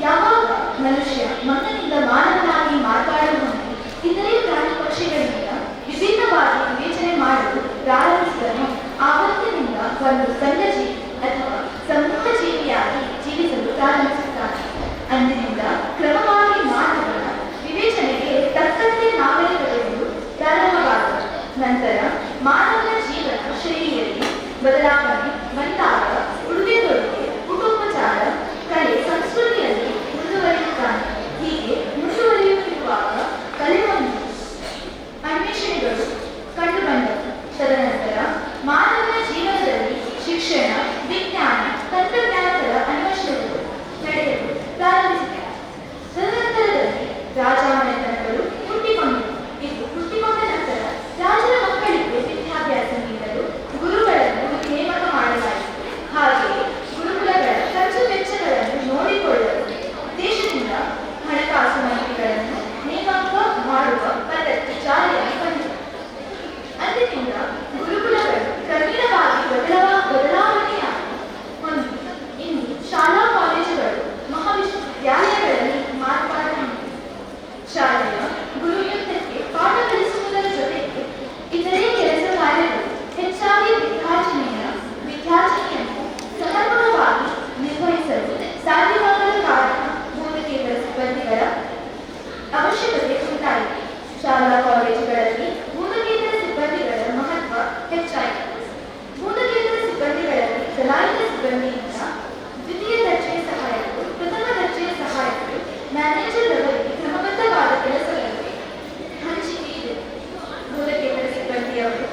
ಯಾವಾಗ ಮನುಷ್ಯ ಮಣ್ಣಿನಿಂದ ಮಾನವನಾಗಿ ಮಾರ್ಪಾಡುವಂತೆ ಇತರೆ ಪ್ರಾಣಿ ಪಕ್ಷಿಗಳಿಂದ ವಿಭಿನ್ನವಾಗಿ ವಿವೇಚನೆ ಮಾಡಲು ಪ್ರಾರಂಭಿಸಿದನು, ಆವತ್ತಿನಿಂದ ಒಂದು ಸಂಘ ಜೀವಿ ಅಥವಾ ಸಮೂಹ ಜೀವಿಯಾಗಿ ಜೀವಿಸಲು ಪ್ರಾರಂಭಿಸುತ್ತಾನೆ. ಅಂದಿನಿಂದ ಕ್ರಮವಾಗಿ ಮಾನವನ ವಿವೇಚನೆಗೆ ತಕ್ಕಂತೆ ನಾಗರಿಕತೆಗಳು ಪ್ರಾರಂಭವಾದವು. ನಂತರ ಮಾನವನ ಜೀವನ ಶೈಲಿಯಲ್ಲಿ ಬದಲಾವಣೆ ಬಂದಾಗ ಉಡುಗೆ ತೊಡುಗೆ, ಕುಟುಂಬಚಾರ, ಕಲೆ, ಸಂಸ್ಕೃತಿಯಲ್ಲಿ ಮುಂದುವರಿಯುತ್ತಾನೆ. ಹೀಗೆ ಮುಂದುವರಿಯುತ್ತಿರುವಾಗ ಕೆಲವೊಂದು ಅನ್ವೇಷಣೆಗಳು ಕಂಡುಬಂದವು. ತದನಂತರ ಮಾನವನ ಜೀವನದಲ್ಲಿ ಶಿಕ್ಷಣ, ವಿಜ್ಞಾನ, ತಂತ್ರಜ್ಞಾನಗಳ ಅನ್ವೇಷಣೆಗಳು ನಡೆಯಲು ಪ್ರಾರಂಭಿಸಿದವು. ತದನಂತರದಲ್ಲಿ ರಾಜಮನೆತನಗಳು ಹುಟ್ಟಿಕೊಂಡವು. ಇದು ಹುಟ್ಟಿಕೊಂಡ ನಂತರ ರಾಜರ ಮಕ್ಕಳಿಗೆ ವಿದ್ಯಾಭ್ಯಾಸ ನೀಡಲು ಗುರುಗಳನ್ನು ನೇಮಕ ಮಾಡಲಾಯಿತು. ಹಾಗೆಯೇ ಗುರುಕುಲಗಳ ಖರ್ಚು ವೆಚ್ಚಗಳನ್ನು ನೋಡಿಕೊಳ್ಳಲು ದೇಶದಿಂದ ಹಣಕಾಸು ಮಂತ್ರಿಗಳನ್ನು ನೇಮಕ ಮಾಡುವ ಪದ್ಧತಿ ಜಾರಿಯಾಗಿ ಬಂದಿದೆ. ಅಂದಿನಿಂದ ಗುರುಕುಲಗಳು ಕ್ರಮೇಣವಾಗಿ ಬದಲಾವಣೆಯಾಗಿ ಹೊಂದಿ ಇಂದು ಶಾಲಾ ಕಾಲೇಜುಗಳು, ಮಹಾವಿದ್ಯಾಲಯಗಳಲ್ಲಿ ಮಾರ್ಪಾಡು ಹೊಂದಿವೆ. ಶಾಲೆಯ ಗುರುಯುಕ್ತಕ್ಕೆ ಪಾಠ ಕಲಿಸುವುದರ ಜೊತೆಗೆ ಇತರೆ ಕೆಲಸ ಕಾರ್ಯಗಳು ಹೆಚ್ಚಾಗಿ ವಿದ್ಯಾರ್ಜನೆಯನ್ನು ಸಮರ್ಪಕವಾಗಿ ನಿರ್ವಹಿಸಲು ಸಾಧ್ಯವಾಗದ ಕಾರಣ ಬೋಧಕೇತರ ಸಿಬ್ಬಂದಿಗಳ ಅವಶ್ಯಕತೆ ಉಂಟಾಯಿತು. ಶಾಲಾ ಕಾಲೇಜುಗಳಲ್ಲಿ ಬೋಧಕೇತರ ಸಿಬ್ಬಂದಿಗಳ ಮಹತ್ವ ಹೆಚ್ಚಾಯಿತು. ಬೋಧಕೇತರ ಸಿಬ್ಬಂದಿಗಳಲ್ಲಿ ಚಲಾಯಿತ ಸಿಬ್ಬಂದಿಯಿಂದ ದ್ವಿತೀಯ ದರ್ಜೆಯ ಸಹಾಯಕರು, ಪ್ರಥಮ ದರ್ಜೆಯ ಸಹಾಯಕರು, ಮ್ಯಾನೇಜರ್ ಅವರಿಗೆ ಕ್ರಮಬದ್ಧವಾದ ಕೆಲಸಗಳಿಗೆ ಹಂಚಿಕೆ ಇದೆ. ಬೋಧಕೇತರ ಸಿಬ್ಬಂದಿಯವರು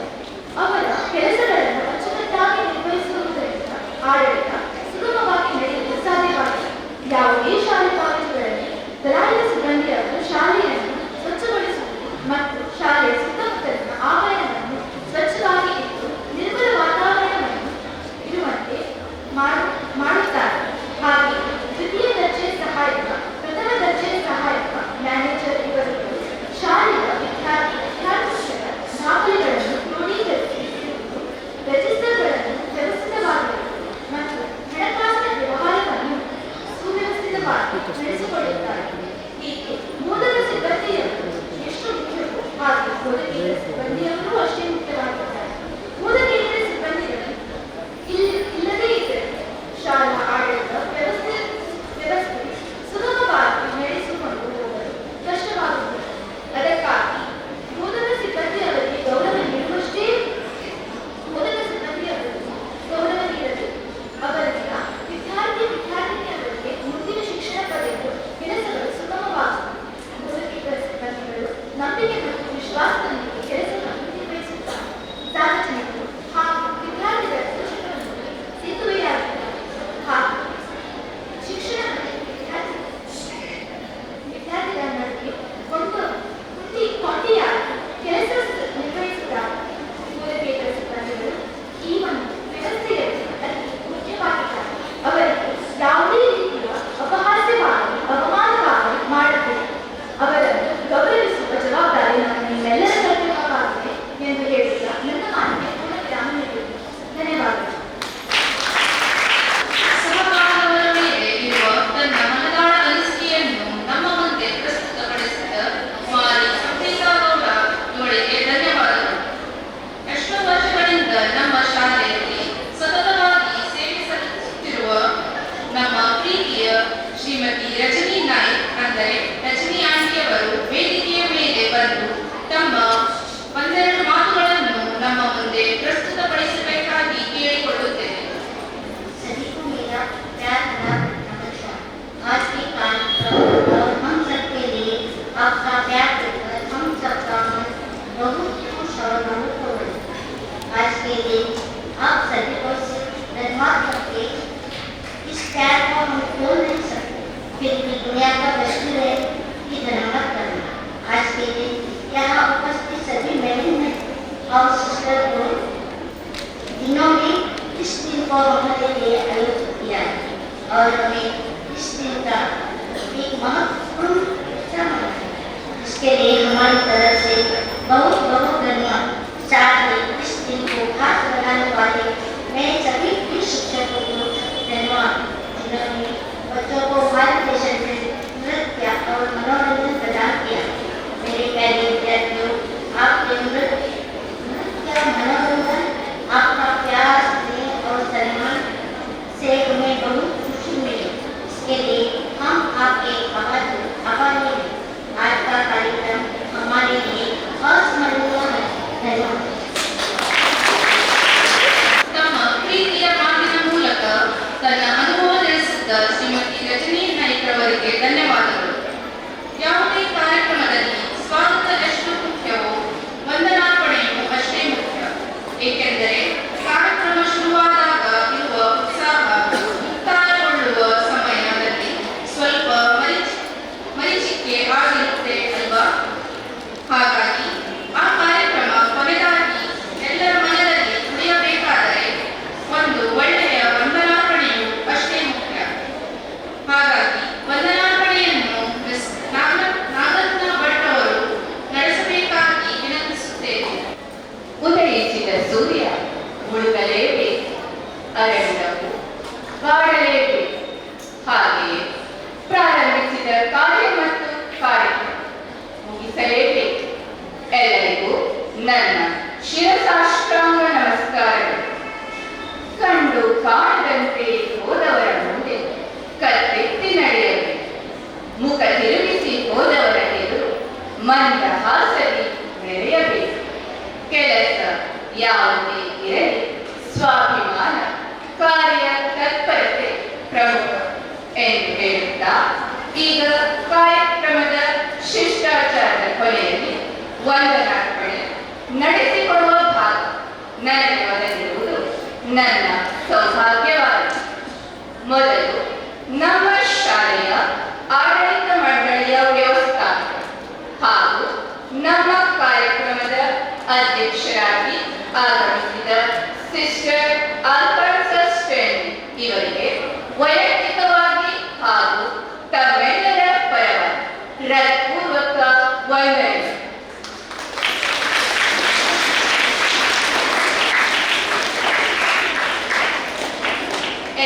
ಅವರ ಕೆಲಸಗಳನ್ನು ಅಚ್ಚುಕಟ್ಟಾಗಿ ನಿರ್ವಹಿಸುವುದರಿಂದ ಆಡಳಿತ ಸುಗಮವಾಗಿ ನಡೆಯಲು ಸಾಧ್ಯವಾಗಿದೆ. ಯಾವುದೇ ಶಾಲೆ ಕಾಲೇಜುಗಳಲ್ಲಿ ಚಲಾಯಿತ ಸಿಬ್ಬಂದಿಯವರು ಶಾಲೆಯನ್ನು ಸ್ವಚ್ಛಗೊಳಿಸುವುದು ಮತ್ತು ಶಾಲೆಯ ಸುತ್ತಮುತ್ತಲಿನ ಆವರಣವನ್ನು ಸ್ವಚ್ಛವಾಗಿ ಇಟ್ಟು ನಿರ್ಮಲ ವಾತಾವರಣವನ್ನು ಇರುವಂತೆ ಮಾಡುತ್ತಾರೆ. को हमारे लिए अलग किया है और हमें इस दिन का एक महत्वपूर्ण समय है, इसके लिए हमारी तरफ से बहुत बहुत धन्यवाद। साथ ही इस दिन को खास बनाने वाले मेरे सभी भी शिक्षकों को धन्यवाद, जिन्होंने बच्चों को भारत देश में नृत्य और मनोरंजन प्रदान किया। मेरे प्यारे विद्यार्थियों, आपके नृत्य मनोरंजन, आपका प्यार, स्नेह और सम्मान से हमें बहुत खुशी मिली। इसके लिए हम आपके आभारी हैं। आज का कार्यक्रम हमारे लिए अस्मरणीय है। धन्यवाद। ತಮ್ಮ ಪ್ರೀತಿಯ ಮಾತಿನ ಮೂಲಕ ತನ್ನ ಅನುಭವ ತಿಳಿಸಿದ್ದ ಶ್ರೀಮತಿ ರಜನಿ ನಾಯ್ಕರವರಿಗೆ ಧನ್ಯವಾದಗಳು. ಯಾವುದೇ ಕಾರ್ಯಕ್ರಮದಲ್ಲಿ ಸ್ವಾಗತ ಎಷ್ಟು ಮುಖ್ಯವೋ ವಂದನಾರ್ಪಣೆಯು ಅಷ್ಟೇ ಮುಖ್ಯ. ಏಕೆಂದರೆ ಕಾರ್ಯಕ್ರಮ ಶುರುವಾದಾಗ ಇರುವ ಉತ್ಸಾಹ ಮುಕ್ತಾಯಗೊಳ್ಳುವ ಸಮಯದಲ್ಲಿ ಸ್ವಲ್ಪ ಮರೀಚಿಕೆ ಆಗಿರುತ್ತೆ ಅಲ್ವಾ? ಹಾಗಾಗಿ ಆ ಕಾರ್ಯಕ್ರಮ ಕೊನೆಗಾಗಿ ಎಲ್ಲರ ಮನದಲ್ಲಿ ಉಳಿಯಬೇಕಾದರೆ ಒಂದು ಒಳ್ಳೆಯ ವಂದನಾರ್ಪಣೆಯು ಅಷ್ಟೇ ಮುಖ್ಯ. ಹಾಗಾಗಿ ವಂದನಾರ್ಪಣೆಯನ್ನು ಮಿಸ್ ನಾಗರತ್ನ ಭಟ್ ಅವರು ನಡೆಸಬೇಕಾಗಿ ವಿನಂತಿಸುತ್ತೇನೆ. ಉದಯಿಸಿದ ಸೂರ್ಯ ಮುಳುಗಲೇಬೇಕು, ಅರಳಿದವು ಬಾಡಲೇಬೇಕು. ಹಾಗೆಯೇ ಪ್ರಾರಂಭಿಸಿದ ಕಾರ್ಯ ಮತ್ತು ಕಾರ್ಯಕ್ರಮ ಮುಗಿಸಲೇಬೇಕು. ಎಲ್ಲರಿಗೂ ನನ್ನ ಶಿರಸಾಷ್ಟಾಂಗ ನಮಸ್ಕಾರಗಳು. ಕಂಡು ಕಾಣದಂತೆ ಹೋದವರ ಮುಂದೆ ಕತ್ತೆತ್ತಿ ನಡೆಯಬೇಕು. ಮುಖ ತಿರುಗಿಸಿ ಹೋದವರ ಎದುರು ಮಂದಹಾಸದಿ ಮೆರೆಯಬೇಕು. ಕೆಲಸ ಯಾವುದೇ ಇರಲಿ, ಸ್ವಾಭಿಮಾನ, ಕಾರ್ಯ ತತ್ಪರತೆ ಪ್ರಮುಖ ಎಂದು ಹೇಳುತ್ತಾ ಈಗ ಕಾರ್ಯಕ್ರಮದ ಶಿಷ್ಟಾಚಾರದ ಕೊನೆಯಲ್ಲಿ ವಂದನಾರ್ಪಣೆ ನಡೆಸಿಕೊಡುವ ಭಾಗ ನನಗೆ ಒದಗಿರುವುದು ನನ್ನ ಸೌಭಾಗ್ಯವಾಗಿದೆ. ಮೊದಲು ನಮ್ಮ ಶಾಲೆಯ ಆಡಳಿತ ಮಂಡಳಿಯ ವ್ಯವಸ್ಥಾಪಕ ಹಾಗೂ ನಮ್ಮ ಕಾರ್ಯಕ್ರಮದ ಅಧ್ಯಕ್ಷರಾಗಿ ಆಗಮಿಸಿದ ಸಿಸ್ಟರ್ ಆಲ್ಫಾನ್ಸಸ್ ಸ್ಟೆನ್ ಇವರಿಗೆ ವೈಯಕ್ತಿಕವಾಗಿ ಹಾಗೂ ತಮ್ಮೆಲ್ಲರ ಪರವಾಗಿ ಹೃತ್ಪೂರ್ವಕ ವಂದನೆ.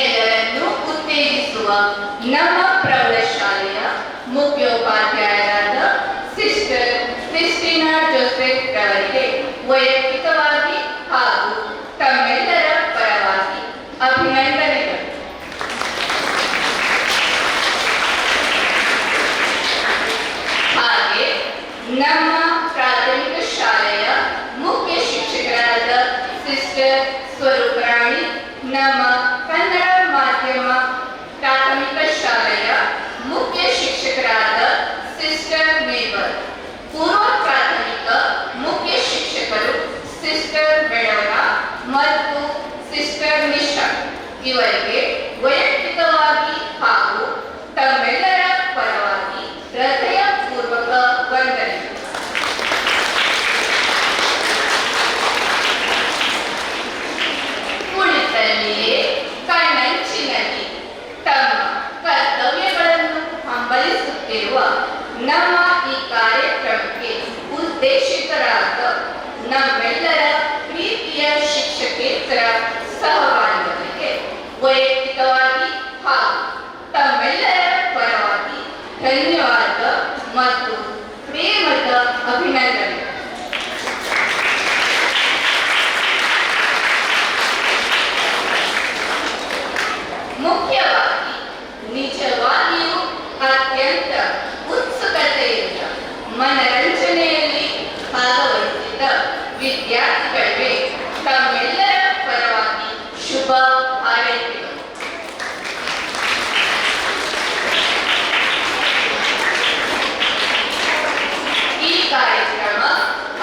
ಎಲ್ಲರನ್ನೂ ಉತ್ತೇಜಿಸುವ ನಮ್ಮ ಪ್ರೌಢಶಾಲೆಯ ಮುಖ್ಯೋಪಾಧ್ಯಾಯರಾದ ಸಿಸ್ಟರ್ ಕ್ರಿಸ್ಟಿನಾ ಜೋಸೆಫ್ ರವರಿಗೆ ವೈಯಕ್ತಿಕವಾಗಿ ಹಾಗೂ ತಮ್ಮೆಲ್ಲರ ಪರವಾಗಿ ಅಭಿನಂದನೆಗಳು. ಹಾಗೆ ನಮ್ಮ ಪ್ರಾಥಮಿಕ ಶಾಲೆಯ ಮುಖ್ಯ ಶಿಕ್ಷಕರಾದ ಸಿಸ್ಟರ್ ಸ್ವರೂಪರಾಣಿ, ನಮ್ಮ ಕನ್ನಡ ಮಾಧ್ಯಮ ಪ್ರಾಥಮಿಕ ಶಾಲೆಯ ಮುಖ್ಯ ಶಿಕ್ಷಕರಾದ ಸಿಸ್ಟರ್ ಮೇಬರ್, ಪೂರ್ವ ಪ್ರಾಥಮಿಕ ಮುಖ್ಯ ಶಿಕ್ಷಕರು ಸಿಸ್ಟರ್ ಬೆಳವರ ಮತ್ತು ಸಿಸ್ಟರ್ ನಿಶಾ ಇವರಿಗೆ ವೈಯಕ್ತಿಕವಾಗಿ ಹಾಗೂ ತಮ್ಮೆಲ್ಲರ ಪರವಾಗಿ ಹೃದಯಪೂರ್ವಕ ವಂದನೆ. ಕುಳಿತಲ್ಲಿಯೇ ಕಣ್ಣಂಚಿನಲ್ಲಿ ತಮ್ಮ ಕರ್ತವ್ಯಗಳನ್ನು ಹಂಬಲಿಸುತ್ತಿರುವ ನಮ್ಮ ಈ ಕಾರ್ಯಕ್ರಮಕ್ಕೆ ಉದ್ದೇಶಿತರಾದ ನಮ್ಮೆಲ್ಲರ ಪ್ರೀತಿಯ ಶಿಕ್ಷಕೇತರ ಸಹಪಾಠಿಗಳಿಗೆ ವೈಯಕ್ತಿಕವಾಗಿ ಹಾಗೂ ತಮ್ಮೆಲ್ಲರ ಪರವಾಗಿ ಧನ್ಯವಾದ ಮತ್ತು ಪ್ರೇಮದ ಅಭಿನಂದನೆ. ಮುಖ್ಯವಾಗಿ ನಿಜವಾಗಿಯೂ ಅತ್ಯಂತ ಉತ್ಸುಕತೆಯಿಂದ ಮನರಂಜನೆಯಲ್ಲಿ ಭಾಗವಹಿಸಿದ ವಿದ್ಯಾರ್ಥಿಗಳಿಗೆ ತಮ್ಮೆಲ್ಲರ ಪರವಾಗಿ ಶುಭ ಹಾರೈಕೆಗಳು. ಈ ಕಾರ್ಯಕ್ರಮ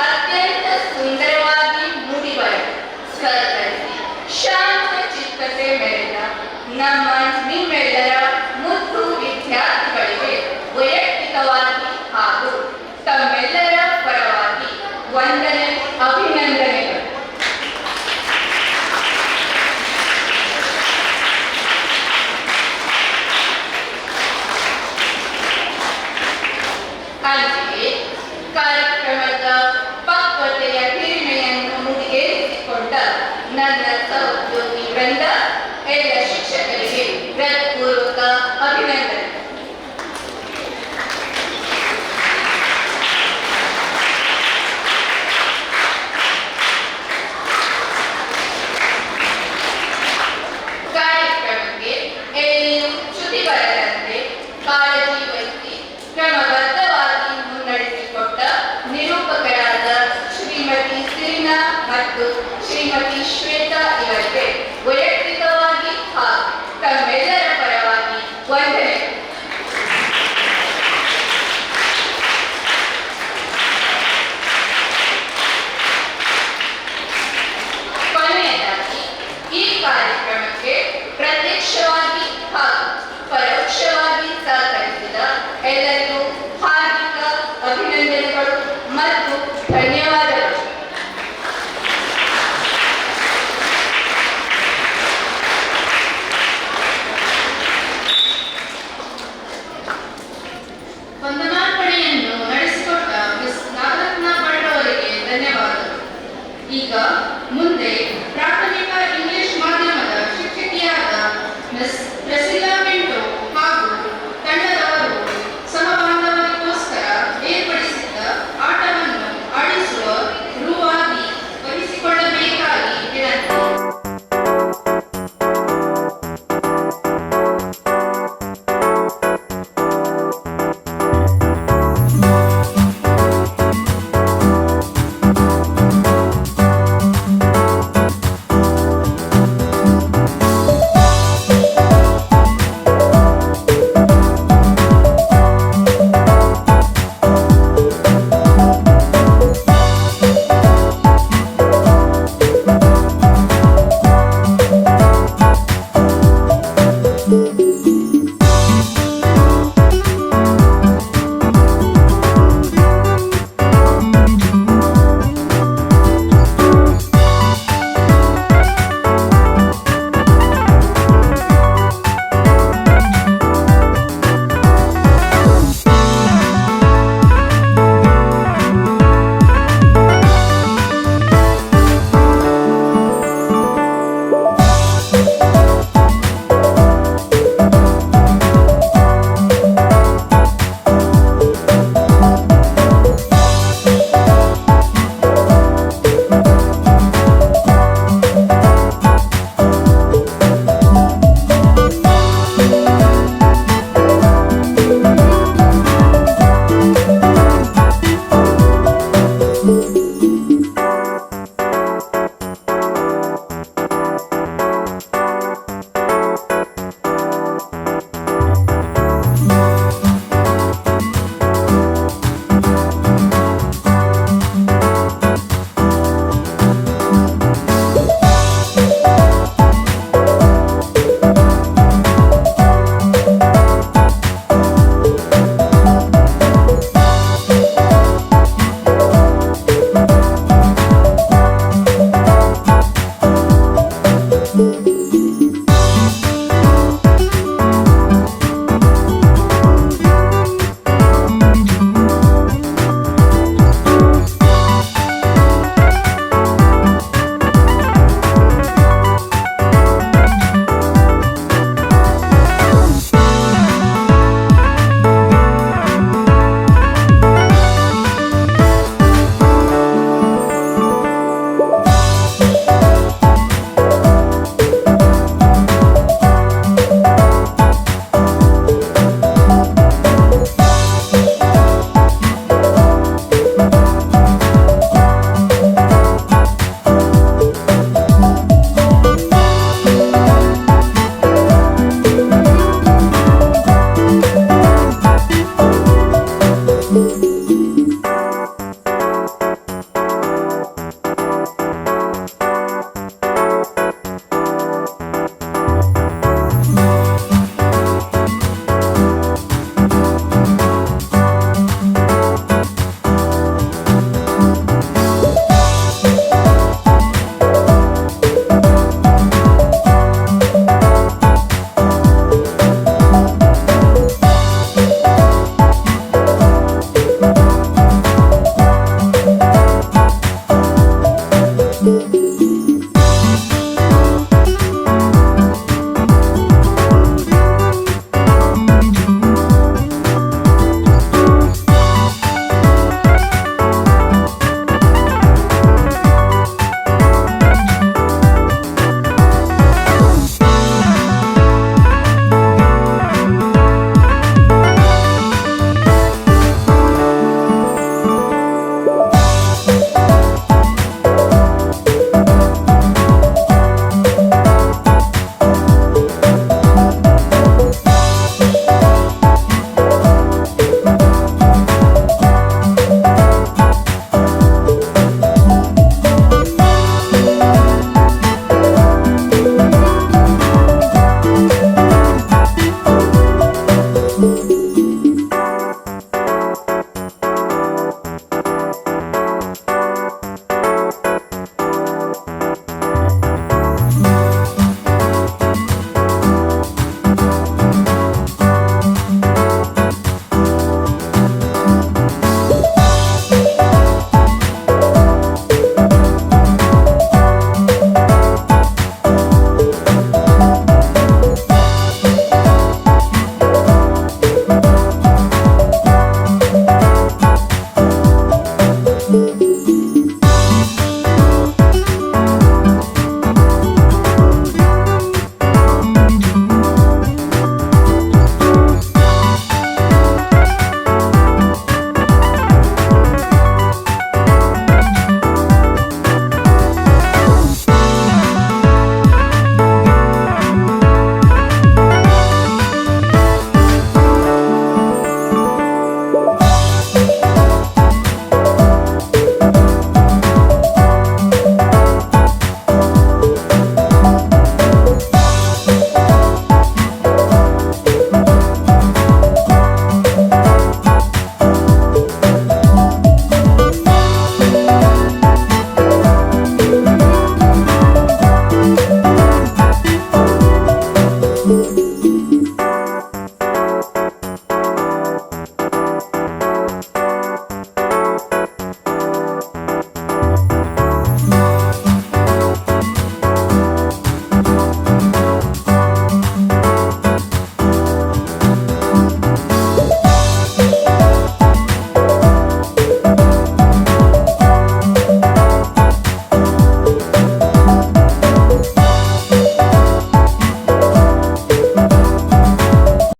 ಅತ್ಯಂತ ಸುಂದರವಾಗಿ ಮೂಡಿಬರಲು ಸಹಕರಿಸಿ ಶಾಂತ ಚಿತ್ತತೆ ಮೆರೆದ ನಮ್ಮ ನಿಮ್ಮೆಲ್ಲರ ಮುದ್ದು ವಿದ್ಯಾರ್ಥಿಗಳಿಗೆ ವೈಯಕ್ತಿಕವಾಗಿ ಹಾಗೂ ತಮ್ಮೆಲ್ಲರ ಪರವಾಗಿ ವಂದನೆ, ಅಭಿನಂದನೆಗಳು. ವೃಂದ, ಎಲ್ಲ ಶಿಕ್ಷಕರಿಗೆ ಹೃತ್ಪೂರ್ವಕ ಅಭಿನಂದನೆ. ಕಾರ್ಯಕ್ರಮಕ್ಕೆ ಎಲ್ಲಿಯೂ ಚ್ಯುತಿ ಬರದಂತೆ ಕಾಳಜಿ ವಹಿಸಿ ಕ್ರಮಬದ್ಧವಾಗಿ ಮುನ್ನಡೆಸಿಕೊಟ್ಟ ನಿರೂಪಕರಾದ ಶ್ರೀಮತಿ ಸಿರಿನಾ ಮತ್ತು ಶ್ರೀಮತಿ ಶ್ವೇತಾ ಇವರಿಗೆ ವೈಯಕ್ತಿಕವಾಗಿ ಹಾಗೂ ತಮ್ಮೆಲ್ಲ